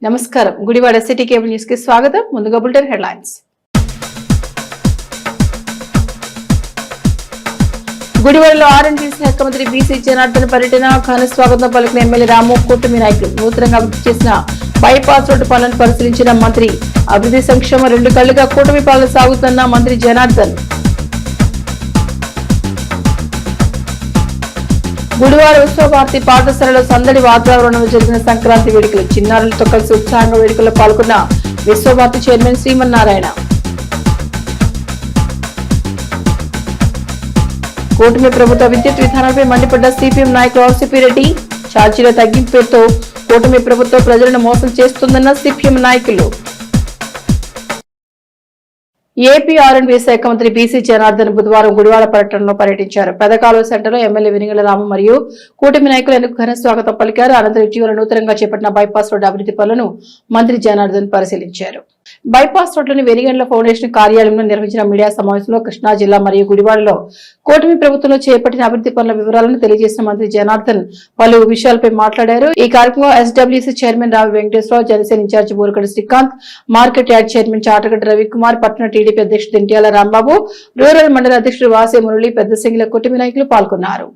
నమస్కారం Gudivada city cable news కి స్వాగతం. ముందుగా బులెటిన్ హెడ్లైన్స్. గుడివాడలో ఆర్ఎండ్బి శాఖ మంత్రి బీసీ జనార్దన్ పర్యటన. ఘన స్వాగతం పలికిన ఎమ్మెల్యే రాము, కూటమి నాయకులు. నూతనంగా అభివృద్ధి చేసిన బైపాస్ రోడ్డు పనులను పరిశీలించిన మంత్రి. అభివృద్ధి సంక్షేమ 2 కళ్లుగా కూటమి పాలన సాగుతున్న మంత్రి జనార్దన్. గుడివాడ విశ్వభారతి పాఠశాలలో సందడి వాతావరణంలో జరిగిన సంక్రాంతి వేడుకలు. చిన్నారులతో కలిసి ఉత్సాహంగా వేడుకల్లో పాల్గొన్న విశ్వభారతి చైర్మన్ శ్రీమన్నారాయణ. కూటమి ప్రభుత్వ విద్యుత్ విధానంపై మండిపడ్డ సిపిఎం నాయకులు ఆర్సీపీ రెడ్డి. ఛార్జీల తగ్గింపు పేరుతో కూటమి ప్రభుత్వం ప్రజలను మోసం చేస్తుందన్న సిపిఎం నాయకులు. ఏపీ ఆర్ఎండ్బి శాఖ మంత్రి బీసీ జనార్దన్ బుధవారం గుడివాడ పర్యటనలో పర్యటించారు. పెదకాలువ సెంటర్లో ఎమ్మెల్యే వెనిగళ్ల రాము మరియు కూటమి నాయకులు ఎందుకు ఘన స్వాగతం పలికారు. అనంతరం ఇటీవల నూతనంగా చేపట్టిన బైపాస్ రోడ్డు అభివృద్ధి పనులను మంత్రి జనార్దన్ పరిశీలించారు. బైపాస్ రోడ్లోని వెనిగండ్ల ఫౌండేషన్ కార్యాలయంలో నిర్వహించిన మీడియా సమావేశంలో కృష్ణా జిల్లా మరియు గుడివాడలో కూటమి ప్రభుత్వంలో చేపట్టిన అభివృద్ధి పనుల వివరాలను తెలియజేసిన మంత్రి జనార్దన్ పలు విషయాలపై మాట్లాడారు. ఈ కార్యక్రమంలో SWC chairman Ravi Venkateswararao, Janasena incharge Borakadi Srikanth, market yard chairman Chatagadda Ravikumar, పట్టణ టీడీపీ అధ్యక్షుడు తింట్యాల రాంబాబు, రూరల్ మండల అధ్యక్షుడు వాసే మురళి, పెద్ద సింగిల కూటమి నాయకులు పాల్గొన్నారు.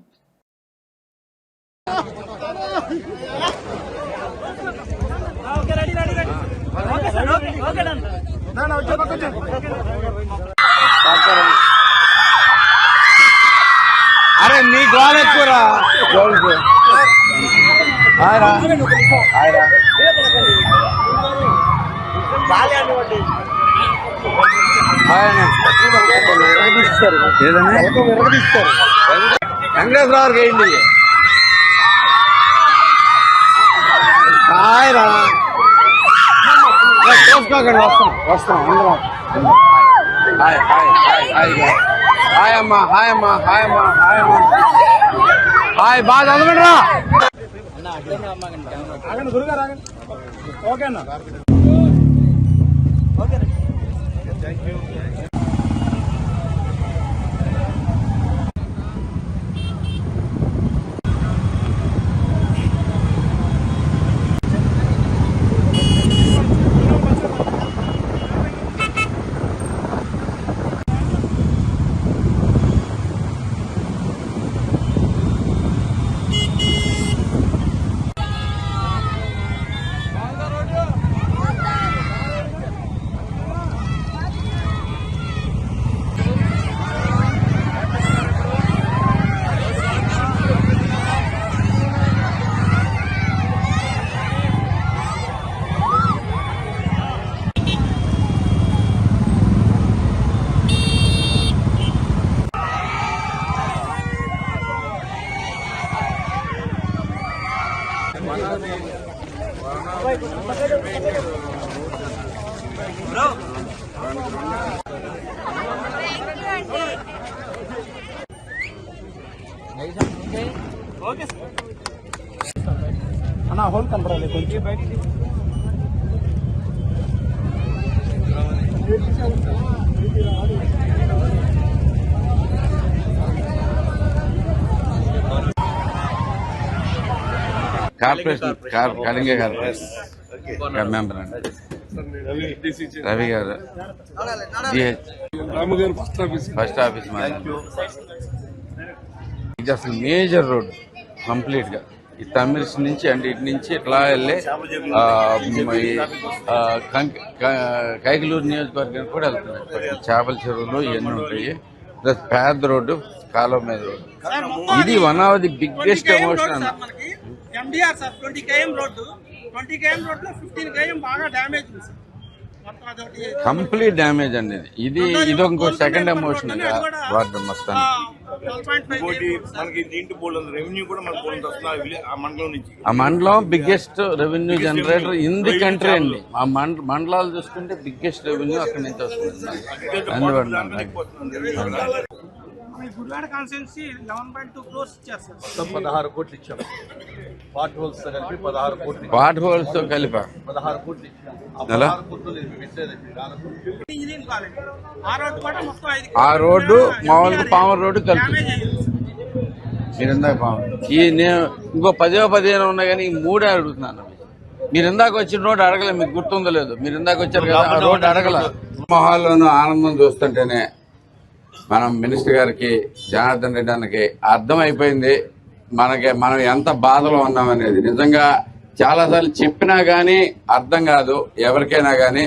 అరే నీ గోల్ ఎక్కువరా వెంకటేశ్వరరావు వేయండి. హాయరా చూసుకోకండి, వస్తాం అందరం. Hi hi hi hi hi అమ్మా, హాయ్ అమ్మా, హాయ్ అమ్మా, హాయ్ అమ్మా, హాయ్. బాగా చదవండిరా. ఓకేనా? అన్నా హోల్ కనపడాలి కొంచెం బయటికి. కార్పొరేషన్ కళింగ కార్పొరేషన్ మెంబర్ అండి రవి గారు, ఫస్ట్ ఆఫీస్ మాది. ఇది అసలు మేజర్ రోడ్ కంప్లీట్ గా ఈ తమిళస్ నుంచి అంటే ఇటు నుంచి ఇట్లా వెళ్ళి కైకలూరు నియోజకవర్గానికి కూడా వెళ్తున్నాయి. చేపల చెరువులు ఇవన్నీ ఉంటాయి. ప్లస్ పేద రోడ్డు, కాలువ మీద రోడ్డు. ఇది one of the biggest emotion అన్న. కంప్లీట్ డ్యామేజ్ అండి. ఇది ఇంకో సెకండ్ ఎమోషన్ వాటర్ మొత్తం. ఆ మండలం biggest revenue generator in the country అండి. ఆ మండలాలు చూసుకుంటే బిగ్గెస్ట్ రెవెన్యూ అక్కడి నుంచి వస్తుంది. అందువల్ల గుడివాడ కాన్స్టిట్యున్సీ 11.2 crores ఇచ్చారు సార్. 16 కోట్లు ఇచ్చాం. పార్ట్ హోల్స్ తో కలిపి 16 కోట్లు. పార్ట్ హోల్స్ తో కలిపి 16 కోట్లు ఇచ్చాం. ఇంజనీరింగ్ కాలేజ్ ఆ రోడ్డు కూడా మొత్తం 5 ఆ రోడ్డు మామూలుగా పామర్ రోడ్డు కలిపి మీరు ఇందాక పామర్ ఈ నేను ఇంకో 10-15 ఉన్నాయి కానీ 3 అడుగుతున్నాను. మీరు ఇందాక వచ్చిన రోడ్డు అడగలే, మీకు గుర్తుందో లేదు, మీరు ఇందాక వచ్చారు కదా ఆ రోడ్డు అడగల. మొహాల్లోనూ ఆనందం చూస్తుంటేనే మనం మినిస్టర్ గారికి, జనార్దన్ రెడ్డి అన్నకి అర్థమైపోయింది మనం ఎంత బాధలో ఉన్నామనేది. నిజంగా చాలాసార్లు చెప్పినా కానీ అర్థం కాదు ఎవరికైనా కానీ,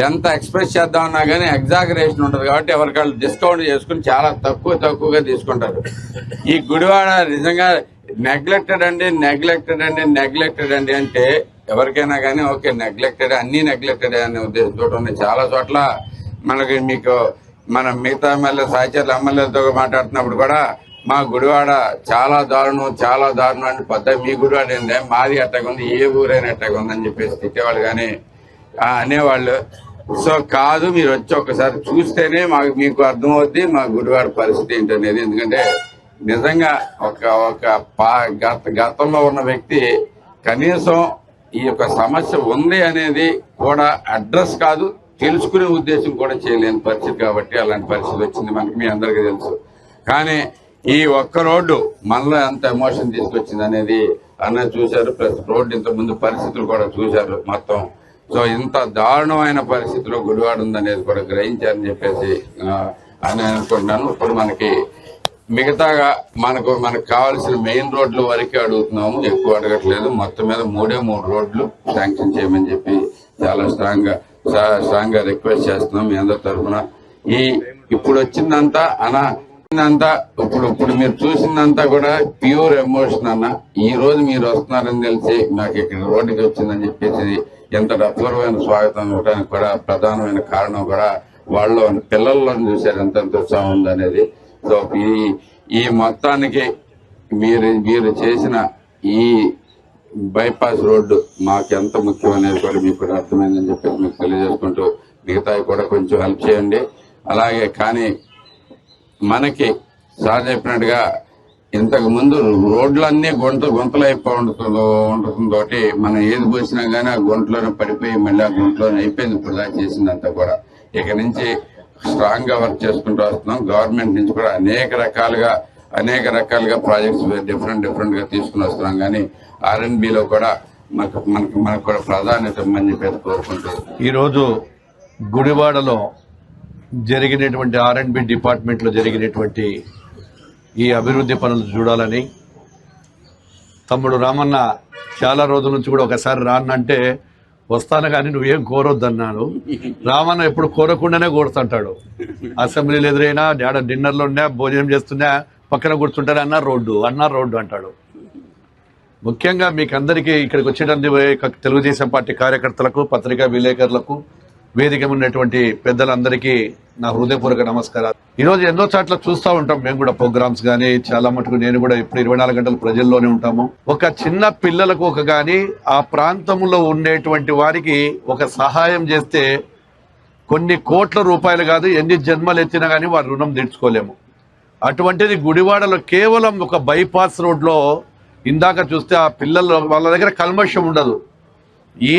ఎంత ఎక్స్ప్రెస్ చేద్దామన్నా కానీ ఎగ్జాగరేషన్ ఉంటుంది కాబట్టి ఎవరికాళ్ళు డిస్కౌంట్ చేసుకుని చాలా తక్కువగా తీసుకుంటారు. ఈ గుడివాడ నిజంగా నెగ్లెక్టెడ్ అండి అంటే ఎవరికైనా కానీ ఓకే, నెగ్లెక్టెడ్, అన్ని నెగ్లెక్టెడ్ అనే ఉద్దేశంతో ఉన్నాయి. చాలా చోట్ల మనకి మీకు మన మిగతా ఎమ్మెల్యే సహచరుల ఎమ్మెల్యేలతో మాట్లాడుతున్నప్పుడు కూడా మా గుడివాడ చాలా దారుణం అంటే పెద్ద మీ గుడివాడ ఏందే, మాది అట్టగుంది, ఏ ఊరైనా అట్టగుంది అని చెప్పేసి తిట్టేవాళ్ళు కానీ అనేవాళ్ళు. సో కాదు, మీరు వచ్చి ఒకసారి చూస్తేనే మీకు అర్థమవుద్ది మా గుడివాడ పరిస్థితి ఏంటనేది. ఎందుకంటే నిజంగా గతంలో ఉన్న వ్యక్తి కనీసం ఈ యొక్క సమస్య ఉంది అనేది కూడా అడ్రస్ కాదు, తెలుసుకునే ఉద్దేశం కూడా చేయలేని పరిస్థితి కాబట్టి అలాంటి పరిస్థితి వచ్చింది మనకి, మీ అందరికీ తెలుసు. కానీ ఈ ఒక్క రోడ్డు మనలో ఎంత ఎమోషన్ తీసుకొచ్చింది అనేది అన్నది చూశారు. ప్లస్ రోడ్డు ఇంత ముందు పరిస్థితులు కూడా చూశారు మొత్తం. సో ఇంత దారుణమైన పరిస్థితిలో గుడివాడ ఉందనేది కూడా గ్రహించారని చెప్పేసి అని అనుకుంటున్నాను. ఇప్పుడు మనకి మిగతాగా మనకు కావాల్సిన మెయిన్ రోడ్ల వరకే అడుగుతున్నాము, ఎక్కువ అడగట్లేదు. మొత్తం మీద 3 రోడ్లు శాంక్షన్ చేయమని చెప్పి చాలా స్ట్రాంగ్ గా రిక్వెస్ట్ చేస్తున్నాం మీ అందరి తరఫున. ఇప్పుడు వచ్చిందంతా ఇప్పుడు మీరు చూసిందంతా కూడా ప్యూర్ ఎమోషన్ అన్న. ఈ రోజు మీరు వస్తున్నారని తెలిసి నాకు ఇక్కడ రోడ్డుకి వచ్చిందని చెప్పేసి ఎంత అపూర్వమైన స్వాగతం ఇవ్వడానికి కూడా ప్రధానమైన కారణం కూడా వాళ్ళు పిల్లల్లో చూశారు ఎంత ఉత్సాహం ఉందనేది. సో ఈ మొత్తానికి మీరు చేసిన ఈ బైపాస్ రోడ్డు మాకు ఎంత ముఖ్యం అనేది కూడా మీకు కూడా అర్థమైందని చెప్పేసి మీకు తెలియజేసుకుంటూ మిగతాయి కూడా కొంచెం హెల్ప్ చేయండి. అలాగే కానీ మనకి సార్ చెప్పినట్టుగా ఇంతకు ముందు రోడ్లన్నీ గుంతలు ఉండటంతో మనం ఏది పోసినా కానీ ఆ గుంటలోనే పడిపోయి మళ్ళీ ఆ గుంటలోనే అయిపోయింది. ఇప్పుడు దాకా చేసిందంతా కూడా ఇక నుంచి స్ట్రాంగ్ గా వర్క్ చేసుకుంటూ వస్తున్నాం. గవర్నమెంట్ నుంచి కూడా అనేక రకాలుగా ప్రాజెక్ట్స్ డిఫరెంట్ గా తీసుకుని వస్తున్నాం. కానీ R&Bలో కూడా మనకు కూడా ప్రాధాన్యత ఇవ్వమని చెప్పి కోరుకుంటూ ఈరోజు గుడివాడలో జరిగినటువంటి R&B డిపార్ట్మెంట్ లో జరిగినటువంటి ఈ అభివృద్ధి పనులు చూడాలని తమ్ముడు రామన్న చాలా రోజుల నుంచి కూడా ఒకసారి రానంటే వస్తాను కానీ నువ్వేం కోరొద్దన్నాను. రామన్న ఎప్పుడు కోరకుండానే కోరుతుంటాడు. అసెంబ్లీలు ఎదురైనా డిన్నర్లో ఉన్నా భోజనం చేస్తున్నా పక్కన కూర్చుంటారు అన్న రోడ్డు అంటాడు. ముఖ్యంగా మీకు అందరికీ ఇక్కడికి వచ్చేటందుకు తెలుగుదేశం పార్టీ కార్యకర్తలకు, పత్రికా విలేకరులకు, వేదిక ఉన్నటువంటి పెద్దలందరికీ నా హృదయపూర్వక నమస్కారాలు. ఈరోజు ఎన్నో చాట్ల చూస్తూ ఉంటాం మేము కూడా ప్రోగ్రామ్స్ కానీ, చాలా మటుకు నేను కూడా ఇప్పుడు 24 గంటలు ప్రజల్లోనే ఉంటాము. ఒక చిన్న పిల్లలకు కానీ ఆ ప్రాంతంలో ఉండేటువంటి వారికి ఒక సహాయం చేస్తే కొన్ని కోట్ల రూపాయలు కాదు, ఎన్ని జన్మలు ఎత్తినా కానీ వారి రుణం తీర్చుకోలేము. అటువంటిది గుడివాడలో కేవలం ఒక బైపాస్ రోడ్లో ఇందాక చూస్తే ఆ పిల్లలు వాళ్ళ దగ్గర కల్మషం ఉండదు,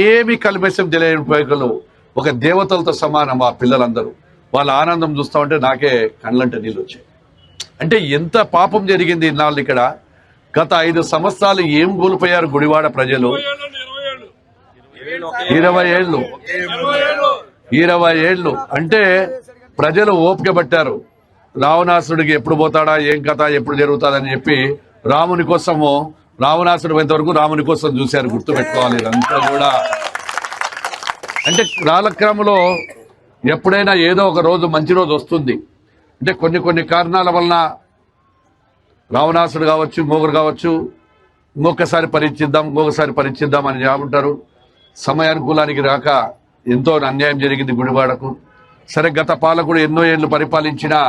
ఏమి కల్మషం తెలియని ఉపయోగాలు ఒక దేవతలతో సమానం ఆ పిల్లలందరూ. వాళ్ళ ఆనందం చూస్తా ఉంటే నాకే కళ్ళంటే నీళ్ళు వచ్చాయి. అంటే ఎంత పాపం జరిగింది ఇన్నాళ్ళు ఇక్కడ. గత 5 సంవత్సరాలు ఏం కోల్పోయారు గుడివాడ ప్రజలు. 20 ఏళ్ళు అంటే ప్రజలు ఓపిక పట్టారు. రావణాసుడికి ఎప్పుడు పోతాడా, ఏం కథ, ఎప్పుడు జరుగుతుందని చెప్పి రాముని కోసము, రావణాసుడు పోయేంత వరకు రాముని కోసం చూశారు. గుర్తుపెట్టుకోవాలి ఇదంతా కూడా. అంటే కాలక్రమంలో ఎప్పుడైనా ఏదో ఒక రోజు మంచి రోజు వస్తుంది. అంటే కొన్ని కారణాల వలన రావణాసుడు కావచ్చు, ఇంకొకరు కావచ్చు, ఇంకొకసారి పరీక్షిద్దాం అని చెబుతారు. సమయానుకూలానికి రాక ఎంతో అన్యాయం జరిగింది గుడివాడకు. సరే, గత పాలకుడు ఎన్నో ఏళ్ళు పరిపాలించినా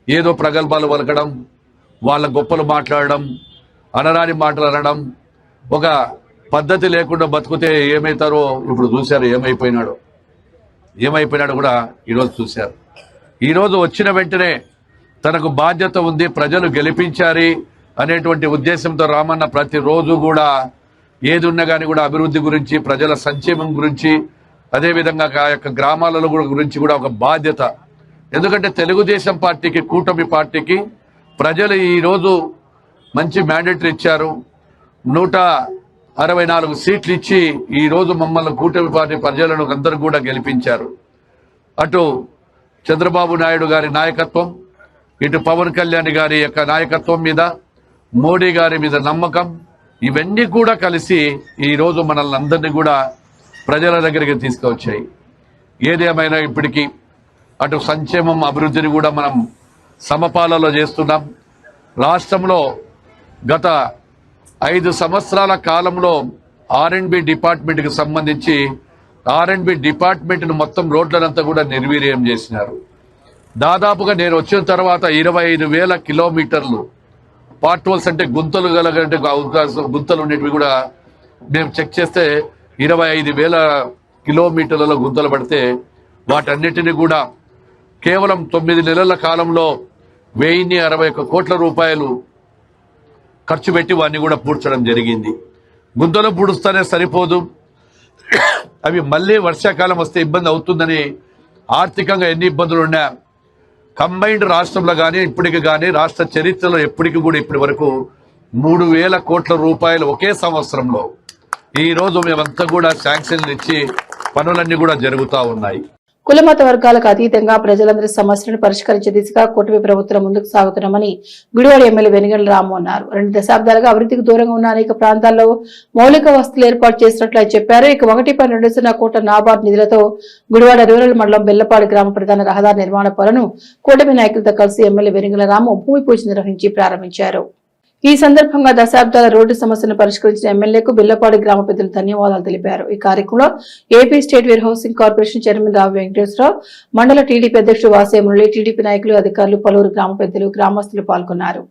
ఏదో ప్రగల్భాలు పలకడం, వాళ్ళ గొప్పలు మాట్లాడడం, అనరాని మాటలు అనడం, ఒక పద్ధతి లేకుండా బతుకుతే ఏమవుతారో ఇప్పుడు చూశారు. ఏమైపోయినాడో కూడా ఈరోజు చూశారు. ఈరోజు వచ్చిన వెంటనే తనకు బాధ్యత ఉంది, ప్రజలు గెలిపించారు అనేటువంటి ఉద్దేశంతో రామన్న ప్రతిరోజు కూడా ఏది ఉన్నా కానీ కూడా అభివృద్ధి గురించి, ప్రజల సంక్షేమం గురించి, అదేవిధంగా ఆ యొక్క గ్రామాలలో గురించి కూడా ఒక బాధ్యత. ఎందుకంటే తెలుగుదేశం పార్టీకి, కూటమి పార్టీకి ప్రజలు ఈరోజు మంచి మ్యాండేటరీ ఇచ్చారు. 64 సీట్లు ఇచ్చి ఈ రోజు మమ్మల్ని కూటమి పార్టీ ప్రజలను అందరూ కూడా గెలిపించారు. అటు చంద్రబాబు నాయుడు గారి నాయకత్వం, ఇటు పవన్ కళ్యాణ్ గారి యొక్క నాయకత్వం మీద, మోడీ గారి మీద నమ్మకం, ఇవన్నీ కూడా కలిసి ఈ రోజు మనల్ని అందరినీ కూడా ప్రజల దగ్గరికి తీసుకువచ్చాయి. ఏదేమైనా ఇప్పటికీ అటు సంక్షేమం, అభివృద్ధిని కూడా మనం సమపాలలో చేస్తున్నాం. రాష్ట్రంలో గత 5 సంవత్సరాల కాలంలో R&B డిపార్ట్మెంట్కి సంబంధించి R&B డిపార్ట్మెంట్ను మొత్తం రోడ్లనంతా కూడా నిర్వీర్యం చేసినారు. దాదాపుగా నేను వచ్చిన తర్వాత 25,000 కిలోమీటర్లు పార్ట్వల్స్ అంటే గుంతలు గలగంటే గుంతలు ఉండేటివి కూడా మేము చెక్ చేస్తే 25,000 కిలోమీటర్లలో గుంతలు పడితే వాటన్నిటిని కూడా కేవలం 9 నెలల కాలంలో 1,061 కోట్ల రూపాయలు ఖర్చు పెట్టి వాడిని కూడా పూడ్చడం జరిగింది. గుంతలు పూడుస్తూనే సరిపోదు, అవి మళ్ళీ వర్షాకాలం వస్తే ఇబ్బంది అవుతుందని ఆర్థికంగా ఎన్ని ఇబ్బందులు ఉన్నా కంబైన్డ్ రాష్ట్రంలో కానీ ఇప్పటికి కానీ రాష్ట్ర చరిత్రలో ఎప్పటికి కూడా ఇప్పటి వరకు 3,000 కోట్ల రూపాయలు ఒకే సంవత్సరంలో ఈ రోజు మేమంతా కూడా శాంక్షన్లు ఇచ్చి పనులన్నీ కూడా జరుగుతూ ఉన్నాయి. కులమత వర్గాలకు అతీతంగా ప్రజలందరి సమస్యలను పరిష్కరించే దిశగా కూటమి ప్రభుత్వం ముందుకు సాగుతున్నామని గుడివాడ ఎమ్మెల్యే వెనుగండ్ల రాము అన్నారు. 2 దశాబ్దాలుగా అభివృద్ధికి దూరంగా ఉన్న అనేక ప్రాంతాల్లో మౌలిక వసతులు ఏర్పాటు చేసినట్లు ఆయన చెప్పారు. ఇక 1.2 కోట్ల నాబార్డు నిధులతో గుడివాడ రూరల్ మండలం బెల్లపాడు గ్రామ ప్రధాన రహదారి నిర్మాణ పనులను కూటమి నాయకులతో కలిసి ఎమ్మెల్యే వెనుగండ్ల రాము భూమి పూజ నిర్వహించి ప్రారంభించారు. ఈ సందర్భంగా దశాబ్దాల రోడ్డు సమస్యను పరిష్కరించిన ఎమ్మెల్యేకు బిల్లపాడు గ్రామ పెద్దలు ధన్యవాదాలు తెలిపారు. ఈ కార్యక్రమంలో AP state warehousing corporation chairman Rao Venkateswararao, మండల టీడీపీ అధ్యక్షుడు వాసే మురళి, టీడీపీ నాయకులు, అధికారులు, పలువురు గ్రామ పెద్దలు, గ్రామస్తులు పాల్గొన్నారు.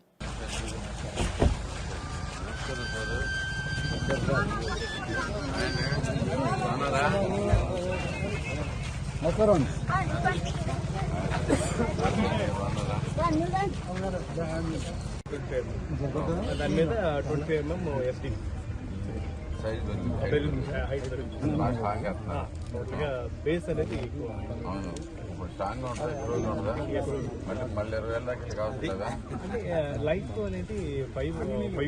దాని మీద 20 mm SD బేస్ అనేది లైట్ అనేది 5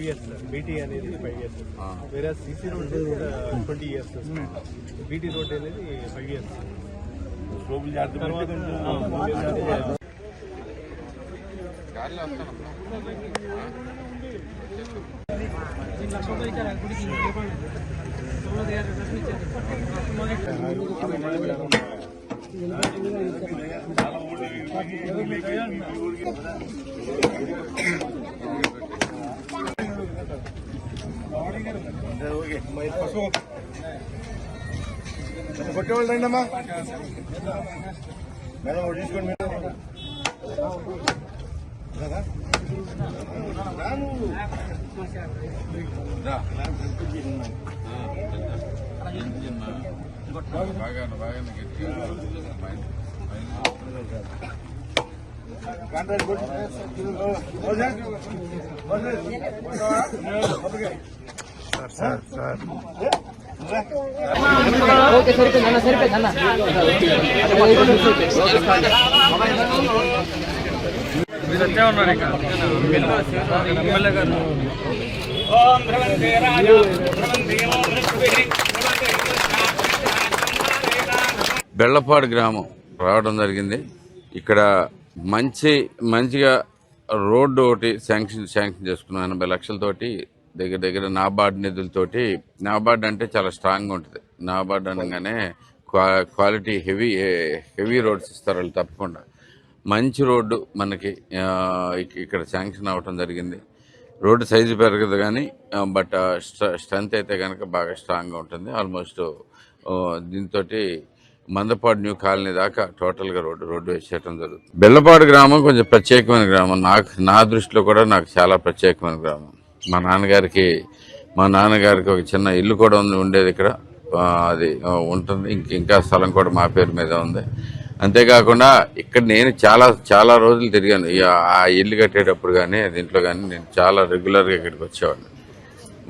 years, BT అనేది 5 years, వేరే CC road 20 years, BT road అనేది 5 years. కొట్టేవాళ్ళు రండమ్మా మేడం తీసుకోండి. మీరంతా ఉన్నారు ఇక్కడ ఎమ్మెల్యే గారు. బెల్లపాడు గ్రామం రావడం జరిగింది. ఇక్కడ మంచిగా రోడ్డు ఒకటి శాంక్షన్ చేసుకున్నాం 80 లక్షలతోటి, దగ్గర నాబార్డు నిధులతోటి. నాబార్డు అంటే చాలా స్ట్రాంగ్గా ఉంటుంది. నాబార్డు అనగానే క్వాలిటీ హెవీ రోడ్స్ ఇస్తారు వాళ్ళు తప్పకుండా. మంచి రోడ్డు మనకి ఇక్కడ శాంక్షన్ అవ్వటం జరిగింది. రోడ్డు సైజు పెరగదు కానీ బట్ స్ట్రెంత్ అయితే కనుక బాగా స్ట్రాంగ్గా ఉంటుంది. ఆల్మోస్ట్ దీంతో మందపాడు న్యూ కాలనీ దాకా టోటల్గా రోడ్డు వేసేయటం జరుగుతుంది. బెల్లపాడు గ్రామం కొంచెం ప్రత్యేకమైన గ్రామం. నా దృష్టిలో కూడా నాకు చాలా ప్రత్యేకమైన గ్రామం. మా నాన్నగారికి ఒక చిన్న ఇల్లు కూడా ఉండేది ఇక్కడ. అది ఉంటుంది. ఇంకా స్థలం కూడా మా పేరు మీద ఉంది. అంతేకాకుండా ఇక్కడ నేను చాలా రోజులు తిరిగాను. ఆ ఇల్లు కట్టేటప్పుడు కానీ దీంట్లో కానీ నేను చాలా రెగ్యులర్గా ఇక్కడికి వచ్చేవాడిని.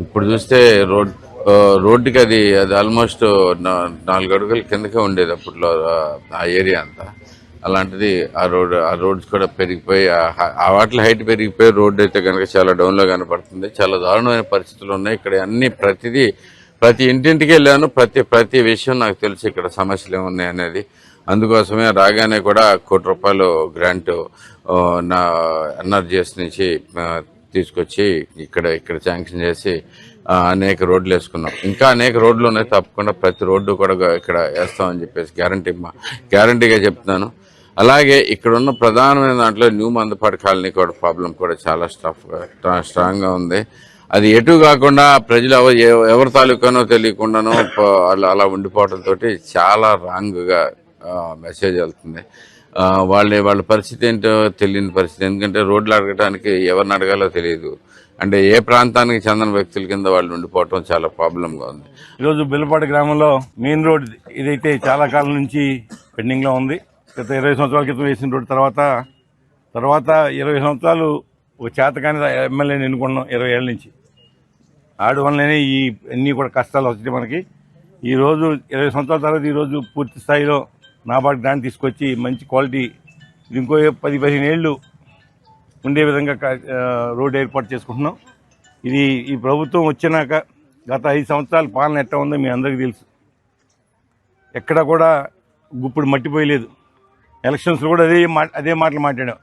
ఇప్పుడు చూస్తే రోడ్డుకి అది ఆల్మోస్ట్ 4 అడుగుల కిందకే ఉండేది అప్పట్లో ఆ ఏరియా అంతా. అలాంటిది ఆ రోడ్స్ కూడా పెరిగిపోయి ఆ వాటిలో హైట్ పెరిగిపోయి రోడ్డు అయితే కనుక చాలా డౌన్లో కనపడుతుంది. చాలా దారుణమైన పరిస్థితులు ఉన్నాయి ఇక్కడ. అన్ని ప్రతి ఇంటింటికి వెళ్ళాను. ప్రతి విషయం నాకు తెలుసు ఇక్కడ సమస్యలు ఏమున్నాయి అనేది. అందుకోసమే రాగానే కూడా ₹1 కోటి గ్రాంట్ నా ఎన్ఆర్జీఎస్ నుంచి తీసుకొచ్చి ఇక్కడ శాంక్షన్ చేసి అనేక రోడ్లు వేసుకున్నాం. ఇంకా అనేక రోడ్లు ఉన్నాయి, తప్పకుండా ప్రతి రోడ్డు కూడా ఇక్కడ వేస్తామని చెప్పేసి గ్యారంటీగా చెప్తున్నాను. అలాగే ఇక్కడ ఉన్న ప్రధానమైన దాంట్లో న్యూ మందపాటి కాలనీ కూడా ప్రాబ్లం కూడా చాలా స్ట్రాంగ్గా ఉంది. అది ఎటు కాకుండా ప్రజలు ఎవరి తాలూకానో తెలియకుండానో అలా ఉండిపోవడంతో చాలా రాంగ్గా మెసేజ్ వెళ్తుంది. వాళ్ళ పరిస్థితి ఏంటో తెలియని పరిస్థితి. ఎందుకంటే రోడ్లు అడగడానికి ఎవరిని అడగాలో తెలియదు. అంటే ఏ ప్రాంతానికి చెందిన వ్యక్తుల కింద వాళ్ళు ఉండిపోవటం చాలా ప్రాబ్లంగా ఉంది. ఈరోజు బెల్లపాటి గ్రామంలో మెయిన్ రోడ్ ఇదైతే చాలా కాలం నుంచి పెండింగ్లో ఉంది. గత 20 సంవత్సరాల క్రితం వేసిన రోడ్డు తర్వాత 20 సంవత్సరాలు ఒక చేతకాని ఎమ్మెల్యేని ఎన్నుకున్నాం 20 ఏళ్ళ నుంచి. ఆడి వల్లనే ఈ అన్నీ కూడా కష్టాలు వచ్చాయి మనకి. ఈరోజు 20 సంవత్సరాల తర్వాత ఈరోజు పూర్తి స్థాయిలో నాబార్డు గ్రాంట్ తీసుకొచ్చి మంచి క్వాలిటీ ఇంకో 10-15 ఏళ్ళు ఉండే విధంగా రోడ్డు ఏర్పాటు చేసుకుంటున్నాం. ఈ ప్రభుత్వం వచ్చినాక గత 5 సంవత్సరాల పాలన ఎట్లా ఉందో మీ అందరికీ తెలుసు. ఎక్కడ కూడా గుప్పుడు మట్టిపోయలేదు. ఎలక్షన్స్లో కూడా అదే మాటలు మాట్లాడాం.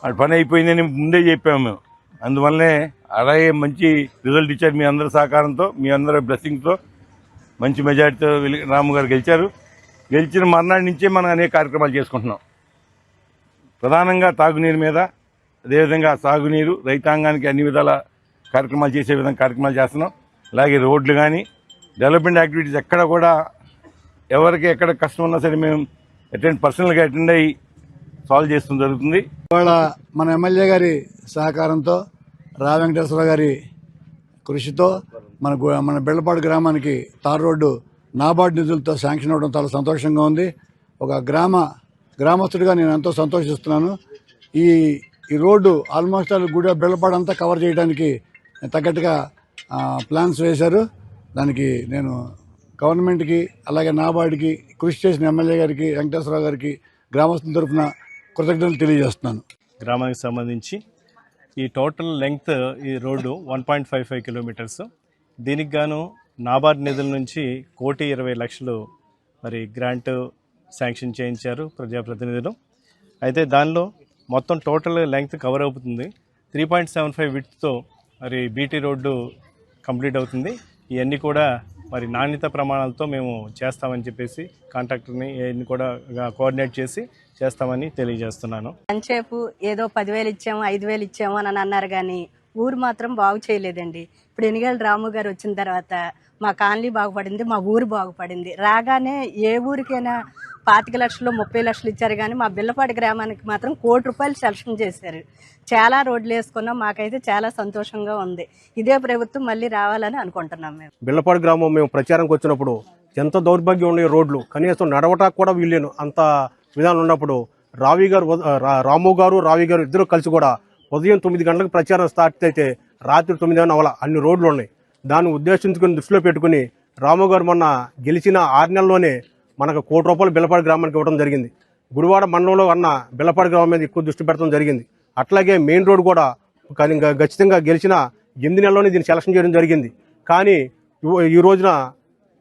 అది పని అయిపోయిందని ముందే చెప్పాము మేము. అందువల్లనే అలాగే మంచి రిజల్ట్ ఇచ్చారు. మీ అందరి సహకారంతో, మీ అందరి బ్లెస్సింగ్తో మంచి మెజార్టీతో రాము గారు గెలిచారు. గెలిచిన మర్నాటి నుంచే మనం అనేక కార్యక్రమాలు చేసుకుంటున్నాం. ప్రధానంగా తాగునీరు మీద, అదేవిధంగా సాగునీరు, రైతాంగానికి అన్ని విధాల కార్యక్రమాలు చేసే విధంగా కార్యక్రమాలు చేస్తున్నాం. అలాగే రోడ్లు కానీ డెవలప్మెంట్ యాక్టివిటీస్ ఎక్కడ కూడా ఎవరికి ఎక్కడ కష్టం ఉన్నా సరే మేము పర్సనల్గా అటెండ్ అయ్యి సాల్వ్ చేస్తూ జరుగుతుంది. ఇవాళ మన ఎమ్మెల్యే గారి సహకారంతో, రా వెంకటేశ్వర గారి కృషితో మన బెల్లపాడు గ్రామానికి తార్ రోడ్డు నాబార్డు నిధులతో శాంక్షన్ అవ్వడం చాలా సంతోషంగా ఉంది. ఒక గ్రామస్తుడిగా నేను ఎంతో సంతోషిస్తున్నాను. ఈ రోడ్డు ఆల్మోస్ట్ బెల్లపాడు అంతా కవర్ చేయడానికి తగ్గట్టుగా ప్లాన్స్ వేశారు. దానికి నేను గవర్నమెంట్కి అలాగే నాబార్డుకి కృషి చేసిన ఎమ్మెల్యే గారికి, వెంకటేశ్వరరావు గారికి గ్రామస్తుల తరఫున కృతజ్ఞతలు తెలియజేస్తున్నాను. గ్రామానికి సంబంధించి ఈ టోటల్ లెంగ్త్ ఈ రోడ్డు 1.55 కిలోమీటర్స్. దీనికి గాను నాబార్డు నిధుల నుంచి ₹1,20,00,000 మరి గ్రాంట్ శాంక్షన్ చేయించారు ప్రజాప్రతినిధులు. అయితే దానిలో మొత్తం టోటల్ లెంగ్త్ కవర్ అవుతుంది. 3.75 విడ్త్తో మరి బీటీ రోడ్డు కంప్లీట్ అవుతుంది. ఇవన్నీ కూడా మరి నాణ్యత ప్రమాణాలతో మేము చేస్తామని చెప్పేసి కాంట్రాక్టర్ని ఇవన్నీ కూడా కోఆర్డినేట్ చేసి చేస్తామని తెలియజేస్తున్నాను. అంచేపు ఏదో 10,000 ఇచ్చాము, 5,000 ఇచ్చాము అని అన్నారు, కానీ ఊరు మాత్రం బాగు చేయలేదండి. ఇప్పుడు ఎనిగేళ్ళ రాము గారు వచ్చిన తర్వాత మా కాలనీ బాగుపడింది, మా ఊరు బాగుపడింది. రాగానే ఏ ఊరికైనా 25 లక్షలు 30 లక్షలు ఇచ్చారు, కానీ మా బిల్లపాటి గ్రామానికి మాత్రం ₹1 కోటి సెలక్షన్ చేశారు. చాలా రోడ్లు వేసుకున్నాం. మాకైతే చాలా సంతోషంగా ఉంది. ఇదే ప్రభుత్వం మళ్ళీ రావాలని అనుకుంటున్నాం. మేము బిల్లపాటి గ్రామం మేము ప్రచారంకి వచ్చినప్పుడు ఎంత దౌర్భాగ్యం ఉండే రోడ్లు, కనీసం నడవటానికి కూడా వీళ్ళేను అంత విధానం ఉన్నప్పుడు రాము గారు రావి గారు ఇద్దరు కలిసి కూడా ఉదయం 9 గంటలకు ప్రచారం స్టార్ట్ అయితే రాత్రి 9 అవల అన్ని రోడ్లు ఉన్నాయి. దాన్ని ఉద్దేశించుకుని దృష్టిలో పెట్టుకుని రాము గారు మొన్న గెలిచిన 6 నెలల్లోనే మనకు ₹1 కోటి బిల్లపాటి గ్రామానికి ఇవ్వడం జరిగింది. గుడివాడ మండలంలో అన్న బిల్లపాటి గ్రామం మీద ఎక్కువ దృష్టి పెట్టడం జరిగింది. అట్లాగే మెయిన్ రోడ్ కూడా ఖచ్చితంగా గెలిచిన 8 నెలల్లోనే దీన్ని సెలక్షన్ చేయడం జరిగింది. కానీ ఈ రోజున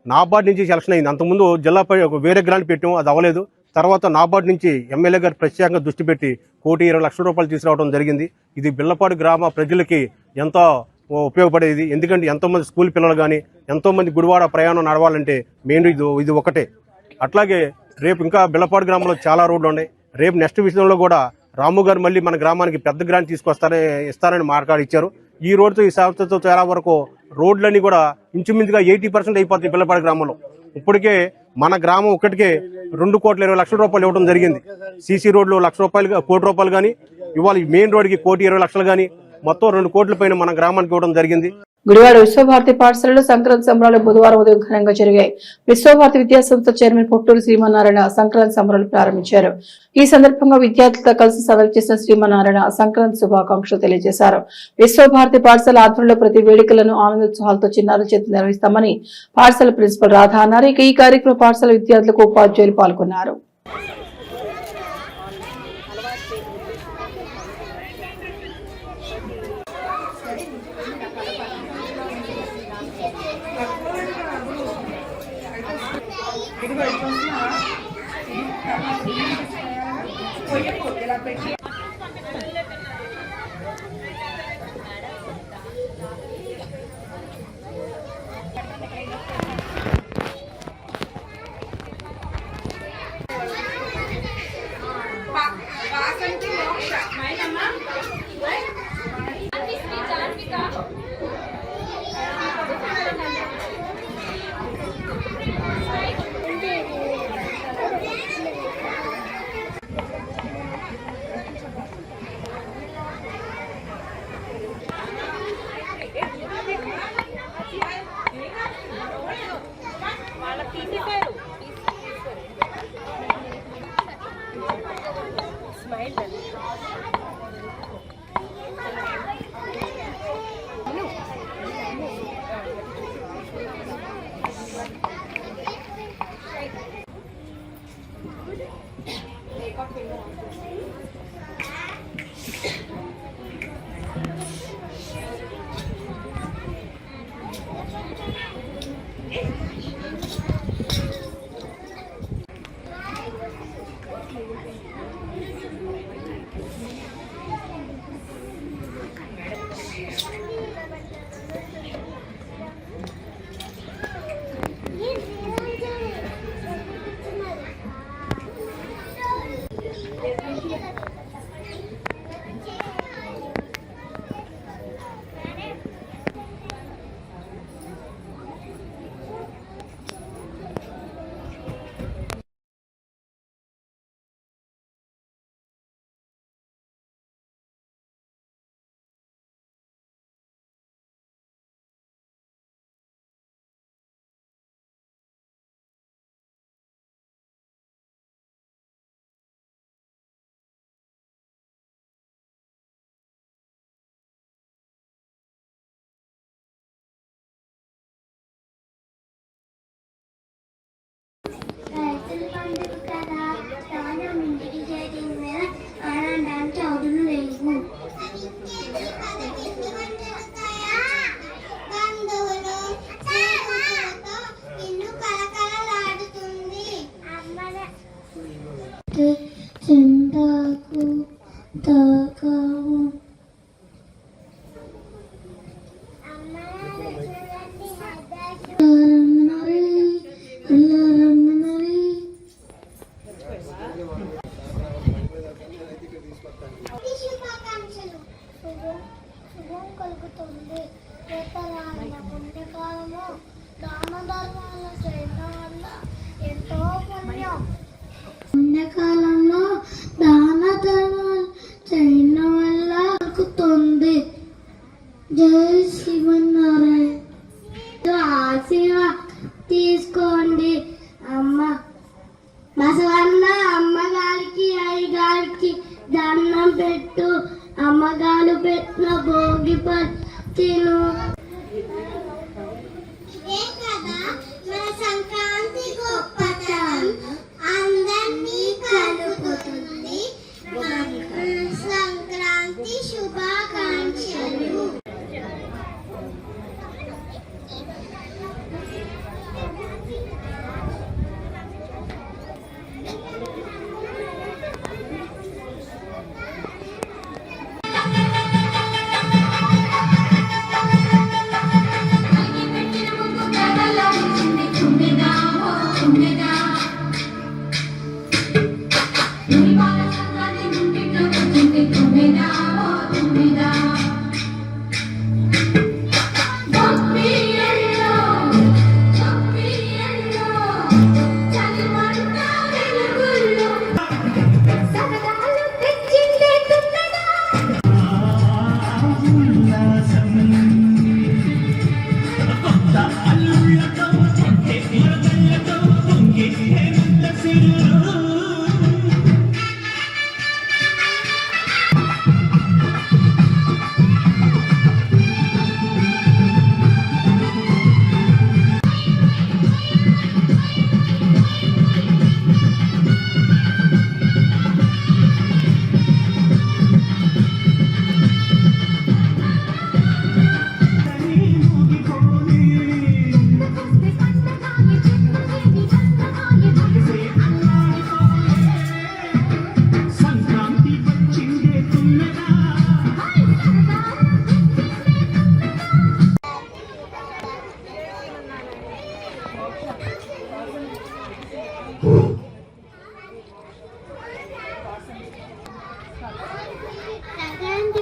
నాబార్డు నుంచి సెలక్షన్ అయింది. అంతకుముందు జిల్లాపై వేరే గ్రాంట్ పెట్టాము, అది అవ్వలేదు. తర్వాత నాబార్డు నుంచి ఎమ్మెల్యే గారు ప్రత్యేకంగా దృష్టి పెట్టి ₹1,20,00,000 తీసుకురావడం జరిగింది. ఇది బిల్లపాడు గ్రామ ప్రజలకి ఎంతో ఉపయోగపడేది. ఎందుకంటే ఎంతోమంది స్కూల్ పిల్లలు కానీ ఎంతోమంది గుడివాడ ప్రయాణం నడవాలంటే మెయిన్ ఇది ఒకటే. అట్లాగే రేపు ఇంకా బిల్లపాడు గ్రామంలో చాలా రోడ్లు ఉన్నాయి. రేపు నెక్స్ట్ విషయంలో కూడా రాము గారు మళ్ళీ మన గ్రామానికి పెద్ద గ్రాంట్ ఇస్తారని మార్కాడిచ్చారు. ఈ రోడ్డుతో ఈ సంస్థతో చాలా వరకు రోడ్లన్నీ కూడా ఇంచుమించుగా 80% అయిపోతాయి బిల్లపాడు గ్రామంలో. ఇప్పటికే మన గ్రామం ఒక్కటికే ₹2,20,00,000 ఇవ్వడం జరిగింది. సీసీ రోడ్లు ₹1,00,000 కోటి కానీ, ఇవాళ మెయిన్ రోడ్డుకి ₹1,20,00,000 కానీ మొత్తం 2 కోట్ల పైన మన గ్రామానికి ఇవ్వడం జరిగింది. గుడివాడ విశ్వభారతి పాఠశాలలో సంక్రాంతి సంబరాలు బుధవారం ఉదయం ఘనంగా జరిగాయి. విశ్వభారతి విద్యాసంస్థ చైర్మన్ పొట్టూరు శ్రీమన్నారాయణ సంక్రాంతి సంబరాలు ప్రారంభించారు. ఈ సందర్భంగా విద్యార్థులతో కలిసి సభలు చేసిన శ్రీమన్నారాయణ సంక్రాంతి శుభాకాంక్షలు తెలియజేశారు. విశ్వభారతి పాఠశాల ఆధ్వర్యంలో ప్రతి వేడుకలను ఆనందోత్సాహాలతో చిన్నారుల చేత నిర్వహిస్తామని పాఠశాల ప్రిన్సిపల్ రాధా అన్నారు. ఈ కార్యక్రమ పాఠశాల విద్యార్థులకు ఉపాధ్యాయులు పాల్గొన్నారు. రైతులు పండుగ కదా ధాన్యం ఇంటికి చేయడం మీద ఆనందానికి అవుతులు లేవు. బంధువులు ఇల్లు కలకలలాడుతుంది. చింతాకు తాకావు శుభాకాంక్షలు. శుభం కలుగుతుంది. పుణ్యకాలము దాన ధర్మాలు చేయడం వల్ల ఎంతో పుణ్యం. పుణ్యకాలంలో దాన ధర్మాలు చేయడం వల్ల కలుగుతుంది. జై శివనారాయణ. ఆశీర్వాదం తీసుకోండి. అమ్మ బసవన్న అమ్మగారికి అయ్యగారికి దండం పెట్టు. అమ్మగారు పెట్టిన భోగి పత్తిను కదా మన సంక్రాంతి గొప్పతనం అందరినీ కలుగుతుంది. సంక్రాంతి శుభాకాంక్షలు.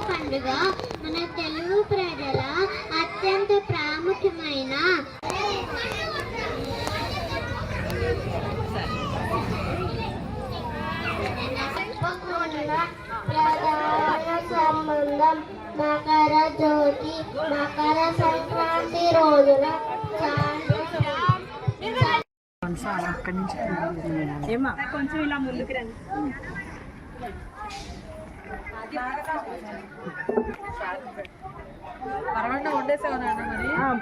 పండుగ మన తెలుగు ప్రజల అత్యంత ప్రాముఖ్యమైన ప్రధాన సంబంధం మకర జ్యోతి మకర సంక్రాంతి రోజున కొంచెం ఇలా ముందుకు రండి.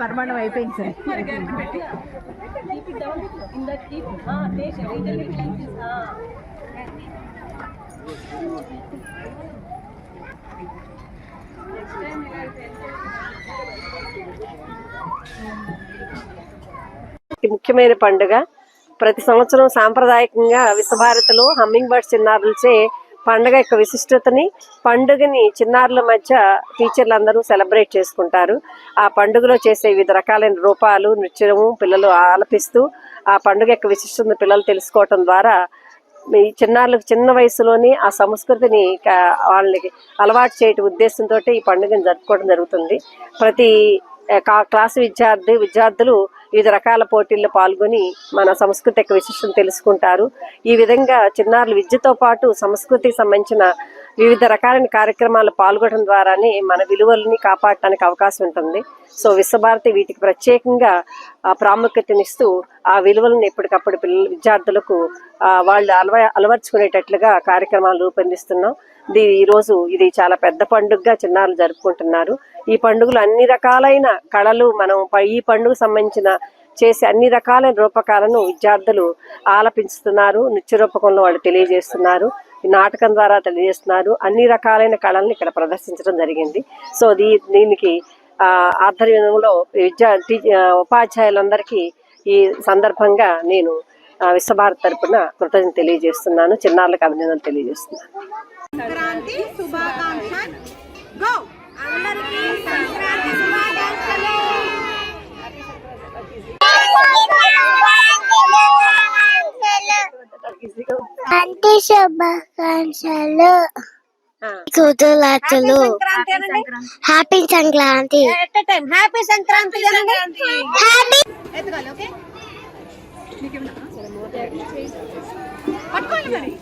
పరమాణం అయిపోయింది సార్. ముఖ్యమైన పండుగ. ప్రతి సంవత్సరం సాంప్రదాయకంగా విశ్వభారతిలో హమ్మింగ్ బర్డ్ చిన్నారులచే పండుగ యొక్క విశిష్టతని, పండుగని చిన్నారుల మధ్య టీచర్లు అందరూ సెలబ్రేట్ చేసుకుంటారు. ఆ పండుగలో చేసే వివిధ రకాలైన రూపాలు, నృత్యము పిల్లలు ఆలపిస్తూ ఆ పండుగ యొక్క విశిష్టతను పిల్లలు తెలుసుకోవటం ద్వారా ఈ చిన్నారులకు చిన్న వయసులోని ఆ సంస్కృతిని వాళ్ళకి అలవాటు చేయటం ఉద్దేశంతో ఈ పండుగను జరుపుకోవడం జరుగుతుంది. ప్రతి క్లాసు విద్యార్థులు వివిధ రకాల పోటీల్లో పాల్గొని మన సంస్కృతి యొక్క విశిష్టతను తెలుసుకుంటారు. ఈ విధంగా చిన్నారులు విద్యతో పాటు సంస్కృతికి సంబంధించిన వివిధ రకాలైన కార్యక్రమాలు పాల్గొనడం ద్వారానే మన విలువలని కాపాడటానికి అవకాశం ఉంటుంది. సో విశ్వభారతి వీటికి ప్రత్యేకంగా ప్రాముఖ్యతనిస్తూ ఆ విలువలను ఎప్పటికప్పుడు విద్యార్థులకు వాళ్ళు అలవర్చుకునేటట్లుగా కార్యక్రమాలు రూపొందిస్తున్నాం. ఈరోజు ఇది చాలా పెద్ద పండుగగా చిన్నారులు జరుపుకుంటున్నారు. ఈ పండుగలు అన్ని రకాలైన కళలు మనం ఈ పండుగ సంబంధించిన చేసే అన్ని రకాలైన రూపకాలను విద్యార్థులు ఆలపించుతున్నారు. నృత్య రూపకంలో వాళ్ళు తెలియజేస్తున్నారు, నాటకం ద్వారా తెలియజేస్తున్నారు. అన్ని రకాలైన కళలను ఇక్కడ ప్రదర్శించడం జరిగింది. సో దీనికి ఆధ్వర్యంలో ఉపాధ్యాయులందరికీ ఈ సందర్భంగా నేను విశ్వభారతి తరపున కృతజ్ఞతలు తెలియజేస్తున్నాను. చిన్నారులకు అభినందనలు తెలియజేస్తున్నాను. సంక్రాంతి శుభాకాంక్షలు. గో అందరికీ సంక్రాంతి శుభాకాంక్షలు. సంక్రాంతి శుభాకాంక్షలు. కుతులాటలు. Happy Sankranti. Happy Sankranti. Happy పట్టుకోండి మరి.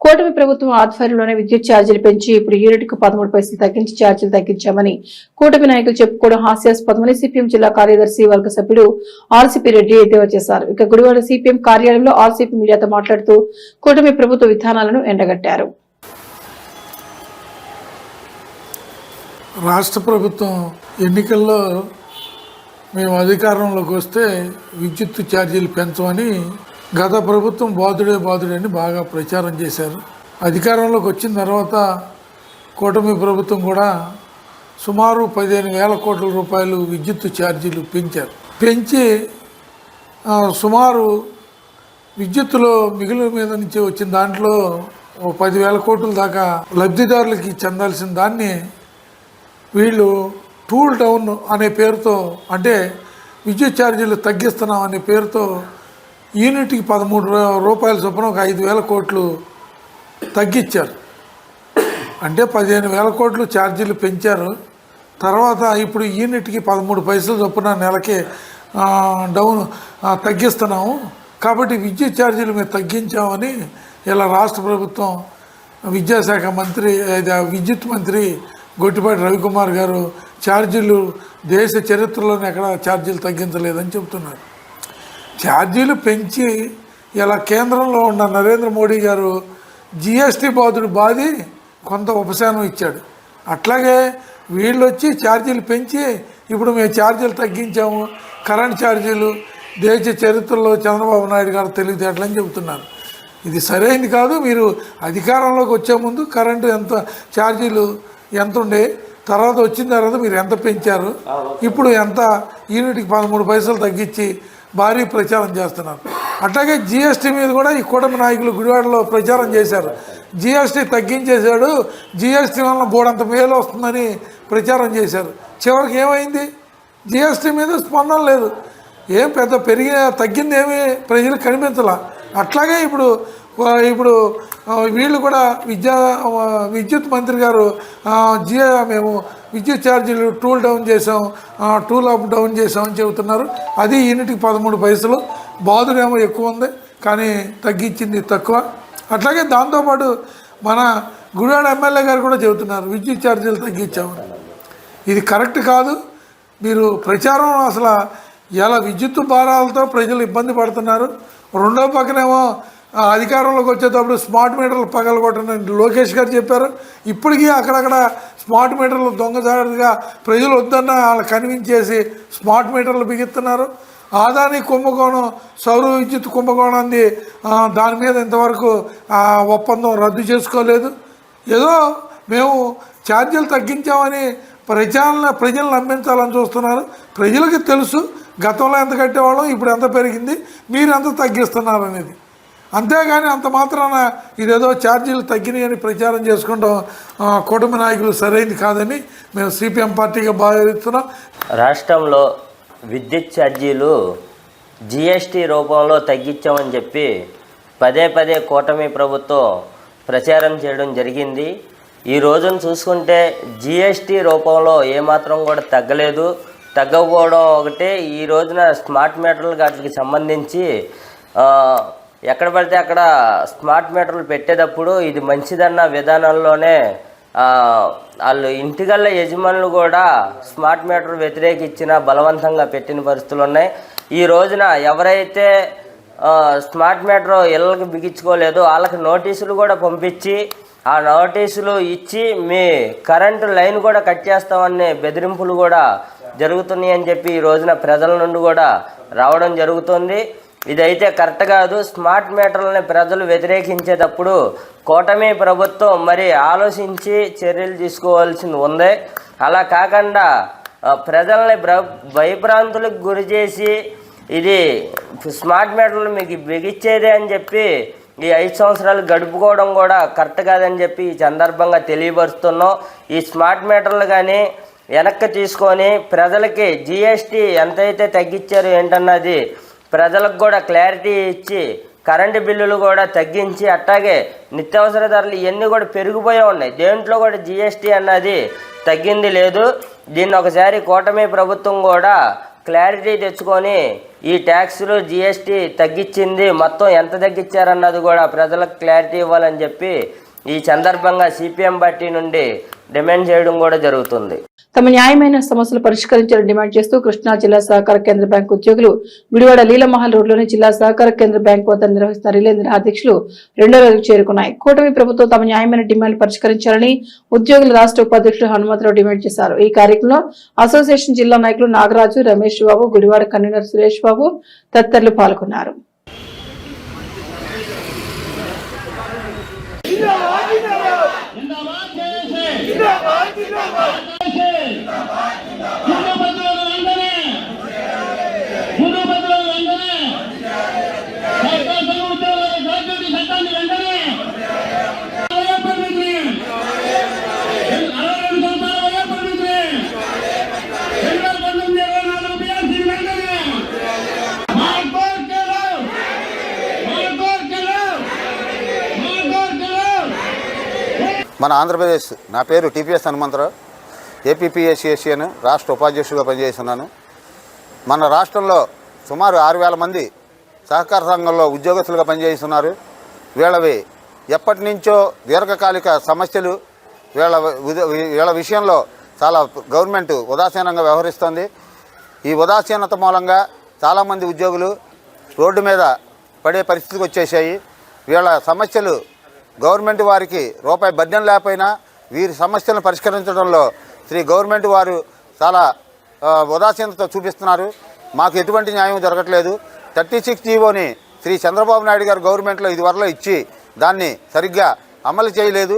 కూటమి ప్రభుత్వం ఆధ్వర్యంలోనే విద్యుత్ ఛార్జీలు పెంచి ఇప్పుడు యూనిట్కు 13 పైసలు తగ్గించి ఛార్జీలు తగ్గించామని కూటమి నాయకులు చెప్పుకోవడం హాస్యాస్పదమని సిపిఎం జిల్లా కార్యదర్శి వర్గ సభ్యుడు ఆర్సీపీ రెడ్డి ఎద్దేవా చేశారు. ఇక గుడివాడ సిపిఎం కార్యాలయంలో ఆర్సీపీ మీడియాతో మాట్లాడుతూ కూటమి ప్రభుత్వ విధానాలను ఎండగట్టారు. రాష్ట్ర ప్రభుత్వం ఎన్నికల్లో మేము అధికారంలోకి వస్తే విద్యుత్ ఛార్జీలు పెంచమని గత ప్రభుత్వం బాధుడని బాగా ప్రచారం చేశారు. అధికారంలోకి వచ్చిన తర్వాత కూటమి ప్రభుత్వం కూడా సుమారు 15,000 కోట్ల రూపాయలు విద్యుత్ ఛార్జీలు పెంచారు. పెంచి సుమారు విద్యుత్తులో మిగులు మీద నుంచి వచ్చిన దాంట్లో 10,000 కోట్ల దాకా లబ్ధిదారులకి చెందాల్సిన దాన్ని వీళ్ళు టూల్ డౌన్ అనే పేరుతో, అంటే విద్యుత్ ఛార్జీలు తగ్గిస్తున్నాం అనే పేరుతో యూనిట్కి 13 రూపాయల చొప్పున ఒక 5,000 కోట్లు తగ్గించారు. అంటే 15,000 కోట్లు ఛార్జీలు పెంచారు. తర్వాత ఇప్పుడు యూనిట్కి 13 పైసలు చొప్పున నెలకి తగ్గిస్తున్నాము. కాబట్టి విద్యుత్ ఛార్జీలు మేము తగ్గించామని ఇలా రాష్ట్ర ప్రభుత్వం విద్యాశాఖ మంత్రి, విద్యుత్ మంత్రి గొట్టిపాటి రవికుమార్ గారు ఛార్జీలు దేశ చరిత్రలోనే ఎక్కడ ఛార్జీలు తగ్గించలేదని చెబుతున్నారు. ఛార్జీలు పెంచి ఇలా కేంద్రంలో ఉన్న నరేంద్ర మోడీ గారు జిఎస్టీ బాధి కొంత ఉపశమనం ఇచ్చాడు. అట్లాగే వీళ్ళు వచ్చి ఛార్జీలు పెంచి ఇప్పుడు మేము ఛార్జీలు తగ్గించాము, కరెంట్ ఛార్జీలు దేశ చరిత్రలో చంద్రబాబు నాయుడు గారు తెలివితేటలని చెబుతున్నారు. ఇది సరైనది కాదు. మీరు అధికారంలోకి వచ్చే ముందు కరెంటు ఛార్జీలు ఎంత ఉండే, తర్వాత వచ్చిన తర్వాత మీరు ఎంత పెంచారు, ఇప్పుడు ఎంత యూనిట్కి 13 పైసలు తగ్గించి భారీ ప్రచారం చేస్తున్నారు. అట్లాగే జిఎస్టీ మీద కూడా ఈ కూటమి నాయకులు గుడివాడలో ప్రచారం చేశారు. జిఎస్టీ తగ్గించేశాడు, జిఎస్టీ వలన బోడంత మేలు వస్తుందని ప్రచారం చేశారు. చివరికి ఏమైంది? జిఎస్టీ మీద స్పందన లేదు. ఏం పెద్ద తగ్గింది ఏమీ ప్రజలకు కనిపించాల. అట్లాగే ఇప్పుడు వీళ్ళు కూడా విద్యుత్ మంత్రి గారు మేము విద్యుత్ ఛార్జీలు టూల్ అప్ డౌన్ చేసామని చెబుతున్నారు. అది యూనిట్కి 13 పైసలు. బాధుడేమో ఎక్కువ ఉంది కానీ తగ్గించింది తక్కువ. అట్లాగే దాంతోపాటు మన గుడివాడ ఎమ్మెల్యే గారు కూడా చెబుతున్నారు విద్యుత్ ఛార్జీలు తగ్గించామని. ఇది కరెక్ట్ కాదు. మీరు ప్రచారం అసలు ఇలా విద్యుత్ భారాలతో ప్రజలు ఇబ్బంది పడుతున్నారు. రెండో పక్కనేమో అధికారంలోకి వచ్చేటప్పుడు స్మార్ట్ మీటర్లు పగలగొట్టనని లోకేష్ గారు చెప్పారు. ఇప్పటికీ అక్కడక్కడ స్మార్ట్ మీటర్లు దొంగజాడుగా ప్రజలు వద్దన్న వాళ్ళు కనిపించేసి స్మార్ట్ మీటర్లు బిగిస్తున్నారు. ఆదాని కుంభకోణం, సౌర విద్యుత్ కుంభకోణాన్ని దాని మీద ఇంతవరకు ఒప్పందం రద్దు చేసుకోలేదు. ఏదో మేము ఛార్జీలు తగ్గించామని ప్రజలను నమ్మించాలని చూస్తున్నారు. ప్రజలకి తెలుసు గతంలో ఎంత కట్టేవాళ్ళం, ఇప్పుడు ఎంత పెరిగింది, మీరు ఎంత తగ్గిస్తున్నారు అనేది. అంతేగాని అంత మాత్రాన ఇదేదో ఛార్జీలు తగ్గినాయని ప్రచారం చేసుకుంటాం కుటుంబ నాయకులు సరైనది కాదని మేము సిపిఎం పార్టీగా భావిస్తున్నాం. రాష్ట్రంలో విద్యుత్ ఛార్జీలు జిఎస్టీ రూపంలో తగ్గించామని చెప్పి పదే కూటమి ప్రభుత్వం ప్రచారం చేయడం జరిగింది. ఈ రోజున చూసుకుంటే జిఎస్టీ రూపంలో ఏమాత్రం కూడా తగ్గలేదు. తగ్గకపోవడం ఒకటే, ఈ రోజున స్మార్ట్ మీటర్లు వాటికి సంబంధించి ఎక్కడ పడితే అక్కడ స్మార్ట్ మీటర్లు పెట్టేటప్పుడు ఇది మంచిదన్న విధానంలోనే వాళ్ళు ఇంటిగల్ల యజమానులు కూడా స్మార్ట్ మీటర్ వ్యతిరేకించిన బలవంతంగా పెట్టిన పరిస్థితులు ఉన్నాయి. ఈ రోజున ఎవరైతే స్మార్ట్ మీటర్ ఇళ్ళకి బిగించుకోలేదో వాళ్ళకి నోటీసులు కూడా పంపించి ఆ నోటీసులు ఇచ్చి మీ కరెంటు లైన్ కూడా కట్ చేస్తామనే బెదిరింపులు కూడా జరుగుతున్నాయి అని చెప్పి ఈ రోజున ప్రజల నుండి కూడా రావడం జరుగుతుంది. ఇదైతే కరెక్ట్ కాదు. స్మార్ట్ మీటర్లని ప్రజలు వ్యతిరేకించేటప్పుడు కూటమి ప్రభుత్వం మరి ఆలోచించి చర్యలు తీసుకోవాల్సి ఉంది. అలా కాకుండా ప్రజల్ని భయభ్రాంతులకు గురి చేసి ఇది స్మార్ట్ మీటర్లు మీకు బిగించేదే అని చెప్పి ఈ 5 సంవత్సరాలు గడుపుకోవడం కూడా కరెక్ట్ కాదని చెప్పి ఈ సందర్భంగా తెలియపరుస్తున్నాం. ఈ స్మార్ట్ మీటర్లు కానీ వెనక్కి తీసుకొని ప్రజలకి జిఎస్టీ ఎంతైతే తగ్గించారో ఏంటన్నది ప్రజలకు కూడా క్లారిటీ ఇచ్చి కరెంటు బిల్లులు కూడా తగ్గించి, అట్లాగే నిత్యావసర ధరలు ఇవన్నీ కూడా పెరిగిపోయే ఉన్నాయి. దేంట్లో కూడా జిఎస్టీ అన్నది తగ్గింది లేదు. దీన్ని ఒకసారి కూటమి ప్రభుత్వం కూడా క్లారిటీ తెచ్చుకొని ఈ ట్యాక్సులు జిఎస్టీ తగ్గించింది మొత్తం ఎంత తగ్గించారన్నది కూడా ప్రజలకు క్లారిటీ ఇవ్వాలని చెప్పి ఈ సందర్భంగా సిపిఎం పార్టీ నుండి డిమాండ్ చేయడం కూడా జరుగుతుంది. తమ న్యాయమైన సమస్యలు పరిష్కరించాలని డిమాండ్ చేస్తూ కృష్ణా జిల్లా సహకార కేంద్ర బ్యాంకు ఉద్యోగులు గుడివాడ లీలమహల్ రోడ్లోని జిల్లా సహకార కేంద్ర బ్యాంకు వద్ద నిర్వహిస్తున్న రిలే అధ్యక్షులు 2వ రోజుకు చేరుకున్నాయి. కూటమి ప్రభుత్వం తమ న్యాయమైన డిమాండ్లు పరిష్కరించాలని ఉద్యోగుల రాష్ట్ర ఉపాధ్యక్షులు హనుమంతరావు డిమాండ్ చేశారు. ఈ కార్యక్రమంలో అసోసియేషన్ జిల్లా నాయకులు నాగరాజు, రమేష్ బాబు, గుడివాడ కన్వీనర్ సురేష్ బాబు తదితరులు పాల్గొన్నారు. जिंदाबाद మన ఆంధ్రప్రదేశ్, నా పేరు టీపీఎస్ హనుమంతరావు, ఏపీపీఎస్సిఎస్సిఎన్ రాష్ట్ర ఉపాధ్యక్షుడిగా పనిచేస్తున్నాను. మన రాష్ట్రంలో సుమారు 6,000 మంది సహకార సంఘంలో ఉద్యోగస్తులుగా పనిచేస్తున్నారు. వీళ్ళవి ఎప్పటి నుంచో దీర్ఘకాలిక సమస్యలు, వీళ్ళ విషయంలో చాలా గవర్నమెంట్ ఉదాసీనంగా వ్యవహరిస్తుంది. ఈ ఉదాసీనత మూలంగా చాలామంది ఉద్యోగులు రోడ్డు మీద పడే పరిస్థితికి వచ్చేసాయి. వీళ్ళ సమస్యలు గవర్నమెంట్ వారికి రూపాయి బడ్జెట్ లేకపోయినా వీరి సమస్యలను పరిష్కరించడంలో గవర్నమెంట్ వారు చాలా ఉదాసీనత చూపిస్తున్నారు. మాకు ఎటువంటి న్యాయం జరగట్లేదు. 36 జీవోని చంద్రబాబు నాయుడు గారు గవర్నమెంట్లో ఇదివరలో ఇచ్చి దాన్ని సరిగ్గా అమలు చేయలేదు.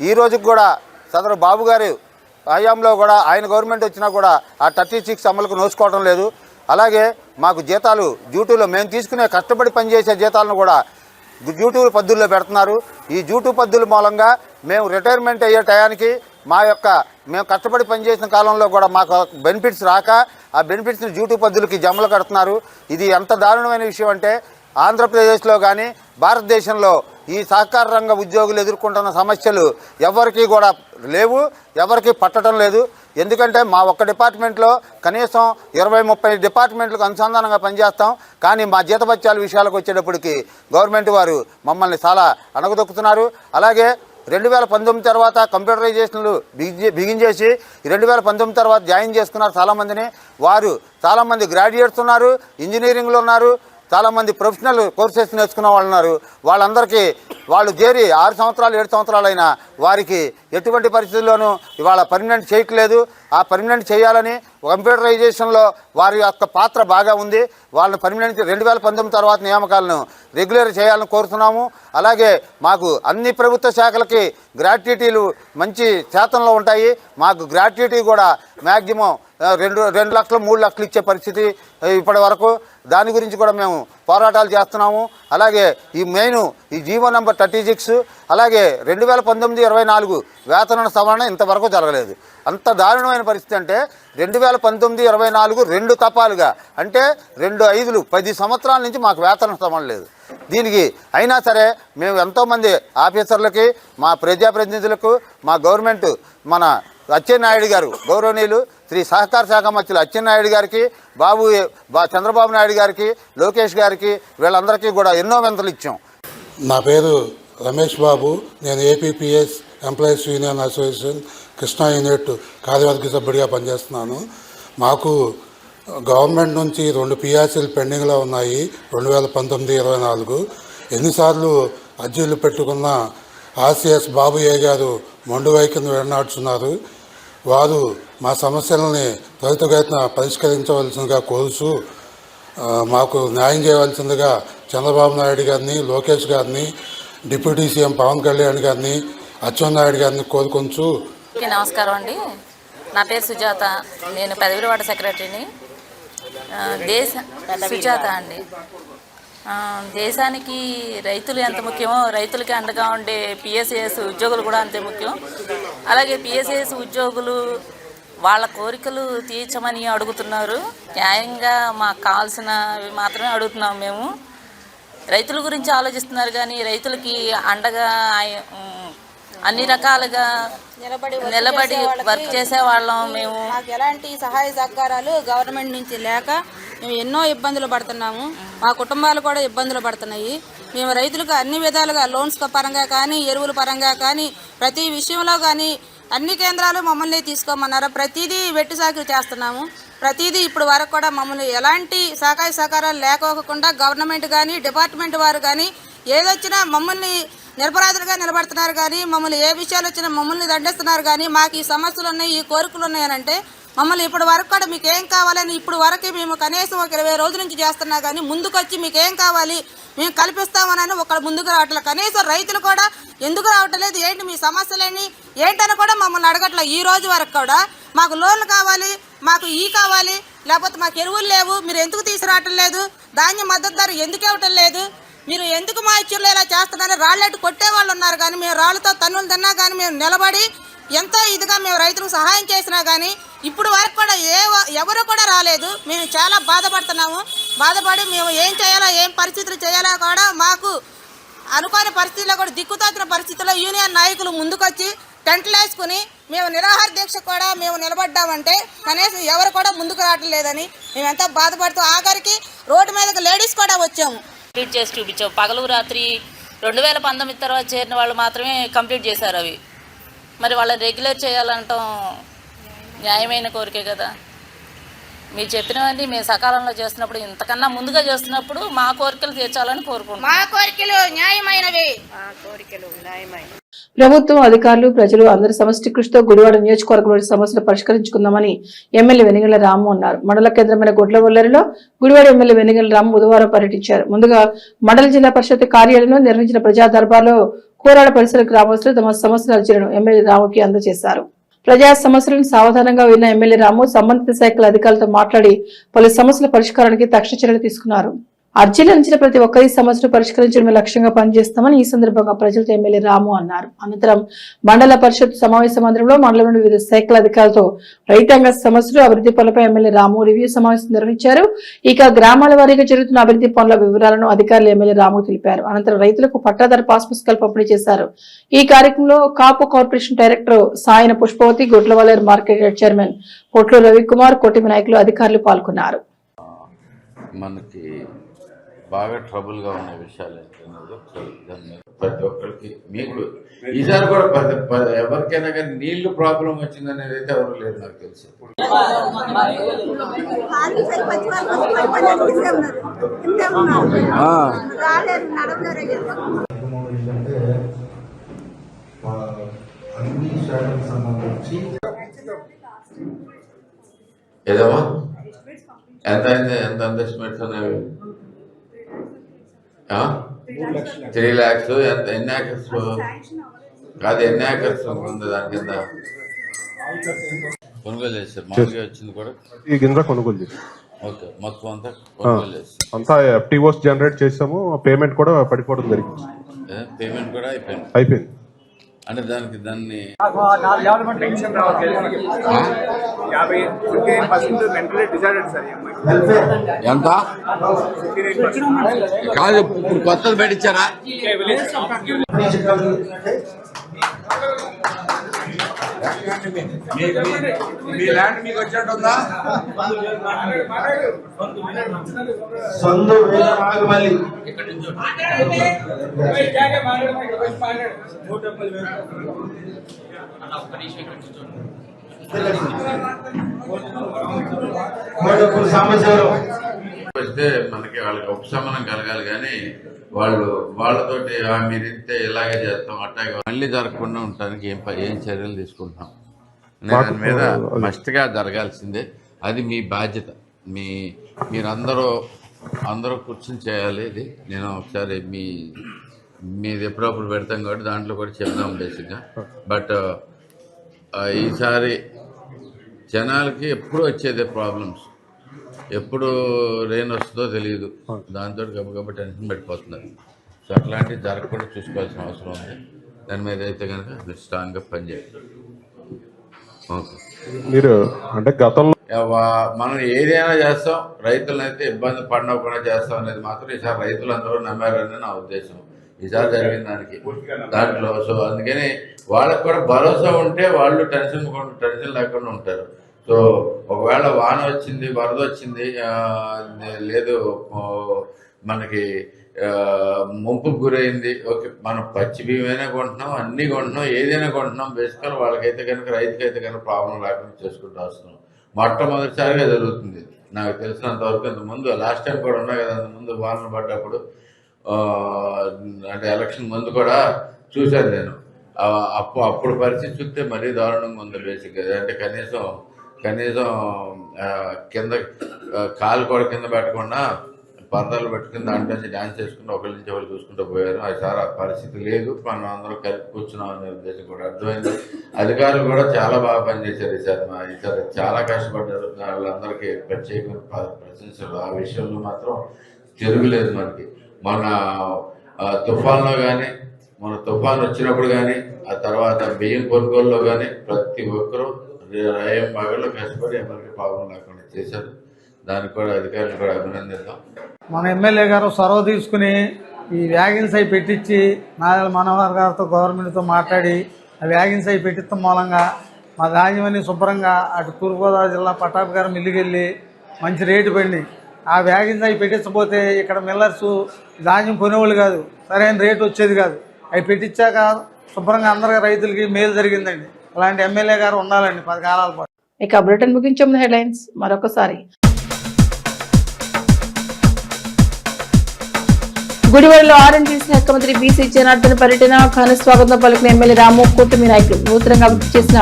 ఈ రోజుకి కూడా సదరు బాబు గారు హయాంలో కూడా ఆయన గవర్నమెంట్ వచ్చినా కూడా ఆ 36 అమలుకు నోచుకోవడం లేదు. అలాగే మాకు జీతాలు డ్యూటీలో మేము తీసుకునే కష్టపడి పనిచేసే జీతాలను కూడా డ్యూటీ పద్ధతుల్లో పెడుతున్నారు. ఈ డ్యూటీ పద్ధతుల మూలంగా మేము రిటైర్మెంట్ అయ్యే టయానికి మేము కష్టపడి పనిచేసిన కాలంలో కూడా మాకు బెనిఫిట్స్ రాక ఆ బెనిఫిట్స్ని డ్యూటీ పద్ధతులకి జమలు కడుతున్నారు. ఇది ఎంత దారుణమైన విషయం అంటే ఆంధ్రప్రదేశ్లో కానీ భారతదేశంలో ఈ సహకార రంగ ఉద్యోగులు ఎదుర్కొంటున్న సమస్యలు ఎవరికి కూడా లేవు, ఎవరికి పట్టడం లేదు. ఎందుకంటే మా ఒక్క డిపార్ట్మెంట్లో కనీసం 20-30 డిపార్ట్మెంట్లకు అనుసంధానంగా పనిచేస్తాం. కానీ మా జీతభత్యాల విషయాలకు వచ్చేటప్పటికి గవర్నమెంట్ వారు మమ్మల్ని చాలా అణగదొక్కుతున్నారు. అలాగే 2019 తర్వాత కంప్యూటరైజేషన్లు బిగించేసి 2019 తర్వాత జాయిన్ చేసుకున్నారు చాలామందిని. వారు చాలామంది గ్రాడ్యుయేట్స్ ఉన్నారు, ఇంజనీరింగ్లో ఉన్నారు, చాలామంది ప్రొఫెషనల్ కోర్సెస్ నేర్చుకున్న వాళ్ళు ఉన్నారు. వాళ్ళందరికీ వాళ్ళు చేరి 6 సంవత్సరాలు 7 సంవత్సరాలైనా వారికి ఎటువంటి పరిస్థితుల్లోనూ ఇవాళ పర్మనెంట్ చేయట్లేదు. ఆ పర్మనెంట్ చేయాలని కంప్యూటరైజేషన్లో వారి యొక్క పాత్ర బాగా ఉంది. వాళ్ళని పర్మనెంట్ 2019 తర్వాత నియామకాలను రెగ్యులర్ చేయాలని కోరుతున్నాము. అలాగే మాకు అన్ని ప్రభుత్వ శాఖలకి గ్రాట్యుటీలు మంచి శాతంలో ఉంటాయి. మాకు గ్రాట్యుటీ కూడా మ్యాక్సిమం 2 లక్షలు 3 లక్షలు ఇచ్చే పరిస్థితి ఇప్పటి వరకు. దాని గురించి కూడా మేము పోరాటాలు చేస్తున్నాము. అలాగే ఈ జీవో నెంబర్ 36 అలాగే 2019-24 వేతన సవరణ ఇంతవరకు జరగలేదు. అంత దారుణమైన పరిస్థితి అంటే 2019-24 2 తపాలుగా అంటే 2 5లు 10 సంవత్సరాల నుంచి మాకు వేతన సవరణ లేదు. దీనికి అయినా సరే మేము ఎంతోమంది ఆఫీసర్లకి, మా ప్రజాప్రతినిధులకు, మా గవర్నమెంట్ మన అచ్చెన్నాయుడు గారు గౌరవనీయులు సహకార శాఖ మంత్రులు అచ్చెన్నాయుడు గారికి, చంద్రబాబు నాయుడు గారికి, లోకేష్ గారికి వీళ్ళందరికీ కూడా ఎన్నో వినతులు ఇచ్చాం. నా పేరు రమేష్ బాబు. నేను APPS employees union association Krishna unit కార్యవర్గ సభ్యుడిగా పనిచేస్తున్నాను. మాకు గవర్నమెంట్ నుంచి 2 పిఆర్సీలు పెండింగ్లో ఉన్నాయి 2019-24. ఎన్నిసార్లు అర్జీలు పెట్టుకున్న ఆర్సీఎస్ బాబుయ్య గారు మొండు వైఖరిని వెన్నాడుతున్నారు. వారు మా సమస్యలని త్వరితగతిన పరిష్కరించవలసిందిగా కోరుచు మాకు న్యాయం చేయవలసిందిగా చంద్రబాబు నాయుడు గారిని, లోకేష్ గారిని, డిప్యూటీ సీఎం పవన్ కళ్యాణ్ గారిని, అచ్చెన్నాయుడు గారిని కోరుకొంచు. నమస్కారం అండి. నా పేరు సుజాత. నేను పెదవివాడ సెక్రటరీని. సుజాత అండి. దేశానికి రైతులు ఎంత ముఖ్యమో రైతులకి అండగా ఉండే పిఎస్ఏఎస్ ఉద్యోగులు కూడా అంతే ముఖ్యం. అలాగే పిఎస్ఏఎస్ ఉద్యోగులు వాళ్ళ కోరికలు తీర్చమని అడుగుతున్నారు. న్యాయంగా మాకు కావాల్సినవి మాత్రమే అడుగుతున్నాం. మేము రైతుల గురించి ఆలోచిస్తున్నారు కానీ రైతులకి అండగా అన్ని రకాలుగా నిలబడి వర్క్ చేసే వాళ్ళం మేము. మాకు ఎలాంటి సహాయ సహకారాలు గవర్నమెంట్ నుంచి లేక మేము ఎన్నో ఇబ్బందులు పడుతున్నాము. మా కుటుంబాలు కూడా ఇబ్బందులు పడుతున్నాయి. మేము రైతులకు అన్ని విధాలుగా లోన్స్ పరంగా కానీ, ఎరువుల పరంగా కానీ, ప్రతి విషయంలో కానీ అన్ని కేంద్రాలు మమ్మల్ని తీసుకోమన్నారు. ప్రతిదీ వెట్టి సాకిరి చేస్తున్నాము. ప్రతిదీ ఇప్పుడు వరకు కూడా మమ్మల్ని ఎలాంటి సహాయ సహకారాలు లేకోకుండా గవర్నమెంట్ కానీ, డిపార్ట్మెంట్ వారు కానీ ఏదొచ్చినా మమ్మల్ని నిరపరాధులుగా నిలబడుతున్నారు. కానీ మమ్మల్ని ఏ విషయాలు వచ్చినా మమ్మల్ని దండిస్తున్నారు. కానీ మాకు ఈ సమస్యలు ఉన్నాయి, ఈ కోరికలు ఉన్నాయనంటే మమ్మల్ని ఇప్పటి వరకు కూడా మీకు ఏం కావాలని ఇప్పుడు వరకు మేము కనీసం ఒక 20 రోజుల నుంచి చేస్తున్నా కానీ ముందుకొచ్చి మీకు ఏం కావాలి మేము కల్పిస్తామని ఒక ముందుకు రావట్లేదు. కనీసం రైతులు కూడా ఎందుకు రావట్లేదు, ఏంటి మీ సమస్యలేని ఏంటని కూడా మమ్మల్ని అడగట్లేదు. ఈ రోజు వరకు కూడా మాకు లోన్లు కావాలి, మాకు కావాలి, లేకపోతే మాకు ఎరువులు లేవు, మీరు ఎందుకు తీసుకురావటం లేదు, ధాన్యం మద్దతు ధర ఎందుకు ఇవ్వటం లేదు, మీరు ఎందుకు మా ఇచ్చుల్లో ఇలా చేస్తున్నారని రాళ్ళెట్టు కొట్టే వాళ్ళు ఉన్నారు. కానీ మేము రాళ్ళతో తన్నులు తిన్నా కానీ మేము నిలబడి ఎంతో ఇదిగా మేము రైతులకు సహాయం చేసినా కానీ ఇప్పుడు వరకు కూడా ఎవరు కూడా రాలేదు. మేము చాలా బాధపడి మేము ఏం చేయాలో ఏం పరిస్థితులు చేయాలో కూడా మాకు అనుకోని పరిస్థితుల్లో కూడా దిక్కుతోచిన పరిస్థితుల్లో యూనియన్ నాయకులు ముందుకొచ్చి టెంట్లు వేసుకుని మేము నిరాహార దీక్ష కూడా మేము నిలబడ్డామంటే కనీసం ఎవరు కూడా ముందుకు రావటం లేదని మేము ఎంతో బాధపడుతూ ఆఖరికి రోడ్డు మీదకి లేడీస్ కూడా వచ్చాము. కంప్లీట్ చేసి చూపించాము. పగలు రాత్రి 2019 తర్వాత చేరిన వాళ్ళు మాత్రమే కంప్లీట్ చేశారు అవి. మరి వాళ్ళని రెగ్యులర్ చేయాలంటాం న్యాయమైన కోరికే కదా. మీరు చెప్పినవన్నీ మేము సకాలంలో చేస్తున్నప్పుడు, ఇంతకన్నా ముందుగా చేస్తున్నప్పుడు మా కోరికలు తీర్చాలని కోరుకుంటున్నాం. మా కోరికలు న్యాయమైనవి. ప్రభుత్వం, అధికారులు, ప్రజలు అందరి సమష్టి కృషితో గుడివాడ నియోజకవర్గంలోని సమస్యలు పరిష్కరించుకుందామని ఎమ్మెల్యే వెనిగళ్ల రాము అన్నారు. మండల కేంద్రమైన గుడ్లవల్లరిలో గుడివాడ ఎమ్మెల్యే వెనిగళ్ల రాము బుధవారం పర్యటించారు. ముందుగా మండల జిల్లా పరిషత్ కార్యాలయంలో నిర్వహించిన ప్రజా దర్బార్లో కోరాడ పరిసర గ్రామస్తులు తమ సమస్యల అర్జీలను ఎమ్మెల్యే రాముకి అందజేశారు. ప్రజా సమస్యలను సావధానంగా విన్న ఎమ్మెల్యే రాము సంబంధిత శాఖల అధికారులతో మాట్లాడి పలు సమస్యల పరిష్కారానికి తక్షణ చర్యలు తీసుకున్నారు. అర్జీలు అందించిన ప్రతి ఒక్కరి సమస్యను పరిష్కరించడమే లక్ష్యంగా పనిచేస్తామని ఈ సందర్భంగా ప్రజలతో ఎమ్మెల్యే రాము అన్నారు. అనంతరం మండల పరిషత్ సమావేశ మందిరంలో మండలంలోని వివిధ శాఖల అధికారులతో రైతాంగ సమస్యలు, అభివృద్ధి పనులపై ఎమ్మెల్యే రాము రివ్యూ సమావేశం నిర్వహించారు. ఇక గ్రామాల వారీగా జరుగుతున్న అభివృద్ధి పనుల వివరాలను అధికారులు ఎమ్మెల్యే రాము తెలిపారు. అనంతరం రైతులకు పట్టాదారు పాస్ పుస్తకాలు పంపిణీ చేశారు. ఈ కార్యక్రమంలో Kapu corporation director Sayana Pushpavathi, Gudlavalleru market chairman Potlu Ravikumar, కూటమి నాయకులు, అధికారులు పాల్గొన్నారు. మనకి బాగా ట్రబుల్గా ఉన్న విషయాలు ఏంటనేది దాన్ని ప్రతి ఒక్కరికి మీకు ఈసారి కూడా ఎవరికైనా కానీ నీళ్లు ప్రాబ్లం వచ్చిందనేది అయితే ఎవరు లేదు నాకు తెలుసు. ఏదమ్మా ఎంత అయింది, ఎంత ఎస్టిమేట్స్ అనేవి 3 lakhs. ఎన్ని ఏకర్స్ కాదు, ఎన్ని ఏకర్స్ ఉంది దాని కింద కొనుగోలు చేశారు? మామూలుగా వచ్చింది కూడా ఈ కింద కొనుగోలు చేశారు. ఓకే, మొత్తం అంతా కొనుగోలు చేశారు. అంతా FTOs జనరేట్ చేసాము. పేమెంట్ కూడా పడిపోవడం జరిగింది. పేమెంట్ కూడా అయిపోయింది. అంటే దాన్ని ఎంత కాదు, ఇప్పుడు కొత్తది పెట్టించారా? మీ ల్యాండ్ మీకు వచ్చినట్టుందా? వస్తే మనకి వాళ్ళకి ఉపశమనం కలగాలి. కానీ వాళ్ళతోటి మీరు ఇంతే ఇలాగే చేస్తాం అట్టాగే మళ్ళీ జరగకుండా ఉండటానికి ఏం చర్యలు తీసుకుంటున్నాం దాని మీద మస్ట్గా జరగాల్సిందే. అది మీ బాధ్యత. మీరందరూ కూర్చొని చేయాలి. ఇది నేను ఒకసారి మీది ఎప్పుడప్పుడు పెడతాం కాబట్టి దాంట్లో కూడా చెప్దాం బేసిక్గా. బట్ ఈసారి జనాలకి ఎప్పుడు వచ్చేదే ప్రాబ్లమ్స్, ఎప్పుడు రెయిన్ వస్తుందో తెలియదు, దాంతో గబగబ టెన్షన్ పెట్టిపోతున్నారు. సో అట్లాంటివి జరగకుండా చూసుకోవాల్సిన అవసరం ఉంది. దాని మీద అయితే కనుక మీరు స్ట్రాంగ్గా పనిచేయాలి. ఓకే, మీరు అంటే గతంలో మనం ఏదైనా చేస్తాం, రైతులను అయితే ఇబ్బంది పడకుండా చేస్తాం అనేది మాత్రం ఈసారి రైతులందరూ నమ్మారని నా ఉద్దేశం. ఈసారి జరిగిన దాంట్లో సో అందుకని వాళ్ళకి కూడా భరోసా ఉంటే వాళ్ళు టెన్షన్ లేకుండా ఉంటారు. సో ఒకవేళ వాన వచ్చింది, వరద వచ్చింది, లేదు మనకి ముంపుకు గురైంది, ఓకే మనం పచ్చి బియ్యమైనా కొంటున్నాం, అన్నీ కొంటున్నాం, ఏదైనా కొంటున్నాం. బేసికల్ వాళ్ళకైతే కనుక రైతుకైతే కనుక ప్రాబ్లం లేకుండా చేసుకుంటూ వస్తున్నాం. మొట్టమొదటిసారిగా జరుగుతుంది నాకు తెలిసినంతవరకు. ఇంతకుముందు లాస్ట్ టైం కూడా ఉన్నా కదా, అంతకుముందు వానలు పడ్డప్పుడు అంటే ఎలక్షన్ ముందు కూడా చూశాను నేను. అప్పుడు పరిస్థితి చూస్తే మరీ దారుణంగా ఉంది బేసిక్గా. అంటే కనీసం కనీసం కింద కాలు కూడా కింద పెట్టకుండా పరదాలు పెట్టుకుని దాంట్లో నుంచి డ్యాన్స్ చేసుకుంటూ ఒకరి నుంచి ఒకరు చూసుకుంటూ పోయారు. అది చాలా పరిస్థితి లేదు, మనం అందరం కలిపి కూర్చున్నాం అనే ఉద్దేశం కూడా అర్థమైంది. అధికారులు కూడా చాలా బాగా పనిచేశారు ఈసారి చాలా కష్టపడ్డారు. వాళ్ళందరికీ ప్రత్యేకంగా ప్రశంసలు. ఆ విషయంలో మాత్రం తిరుగులేదు మనకి. మన తుఫాన్లో కానీ, మన తుఫాన్ వచ్చినప్పుడు కానీ, ఆ తర్వాత బియ్యం కొనుగోలులో కానీ ప్రతి ఒక్కరూ రయం పగళ్ళు కష్టపడి ఎవరికి పాపం లేకుండా చేశారు. దానికి కూడా అధికారులు కూడా అభినందిద్దాం. మన ఎమ్మెల్యే గారు చొరవ తీసుకుని ఈ వ్యాగిన్స్ అవి పెట్టించి నాదెళ్ల మనోహర్ గారితో గవర్నమెంట్తో మాట్లాడి ఆ వ్యాగిన్స్ అవి పెట్టించడం మూలంగా మా ధాన్యమని శుభ్రంగా అటు తూర్పుగోదావరి జిల్లా పట్టాపి గారు మిల్లుకెళ్ళి మంచి రేటు పడింది. ఆ వ్యాగిన్స్ అవి పెట్టించకపోతే ఇక్కడ మిల్లర్స్ ధాన్యం కొనేవాళ్ళు కాదు, సరైన రేటు వచ్చేది కాదు. అవి పెట్టించాక శుభ్రంగా అందరికీ రైతులకి మేలు జరిగిందండి. అలాంటి ఎమ్మెల్యే గారు ఉండాలండి 10 కాలాల పాటు. ఇక బులెటిన్ ముగించే ముందు హెడ్లైన్స్ మరొకసారి. గుడివాడలో ఆర్ఎండ్బి శాఖ మంత్రి బీసీ జనార్దన్ పర్యటన, ఘన స్వాగతం పలికిన ఎమ్మెల్యే రాము, కూటమి నాయకులు. నూతనంగా అభివృద్ధి చేసిన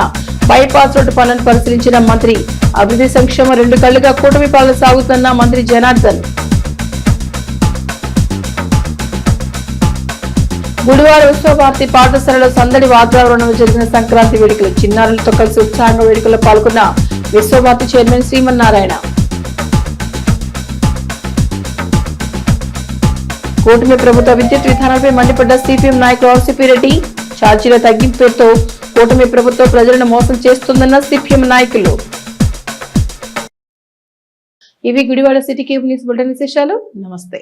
బైపాస్ రోడ్డు పనులను పరిశీలించిన మంత్రి. అభివృద్ధి సంక్షేమం 2 కళ్లుగా కూటమి పాలన సాగుతున్న మంత్రి జనార్దన్. గుడివాడ ఉత్సవభారతి పాఠశాలలో సందడి వాతావరణంలో జరిగిన సంక్రాంతి వేడుకలు. చిన్నారులతో కలిసి ఉత్సాహంగా వేడుకల్లో పాల్గొన్న విశ్వభారతి చైర్మన్ శ్రీమన్నారాయణ. కూటమి ప్రభుత్వ విద్యుత్ విధానాలపై మండిపడ్డ సిపిఎం నాయకులు ఆర్సీపీ రెడ్డి. ఛార్జీల తగ్గింపు పేరుతో కూటమి ప్రభుత్వం ప్రజలను మోసం చేస్తుందన్న సిపిఎం నాయకులు. ఇవి Gudivada city cable news bulletin విశేషాలు. నమస్తే.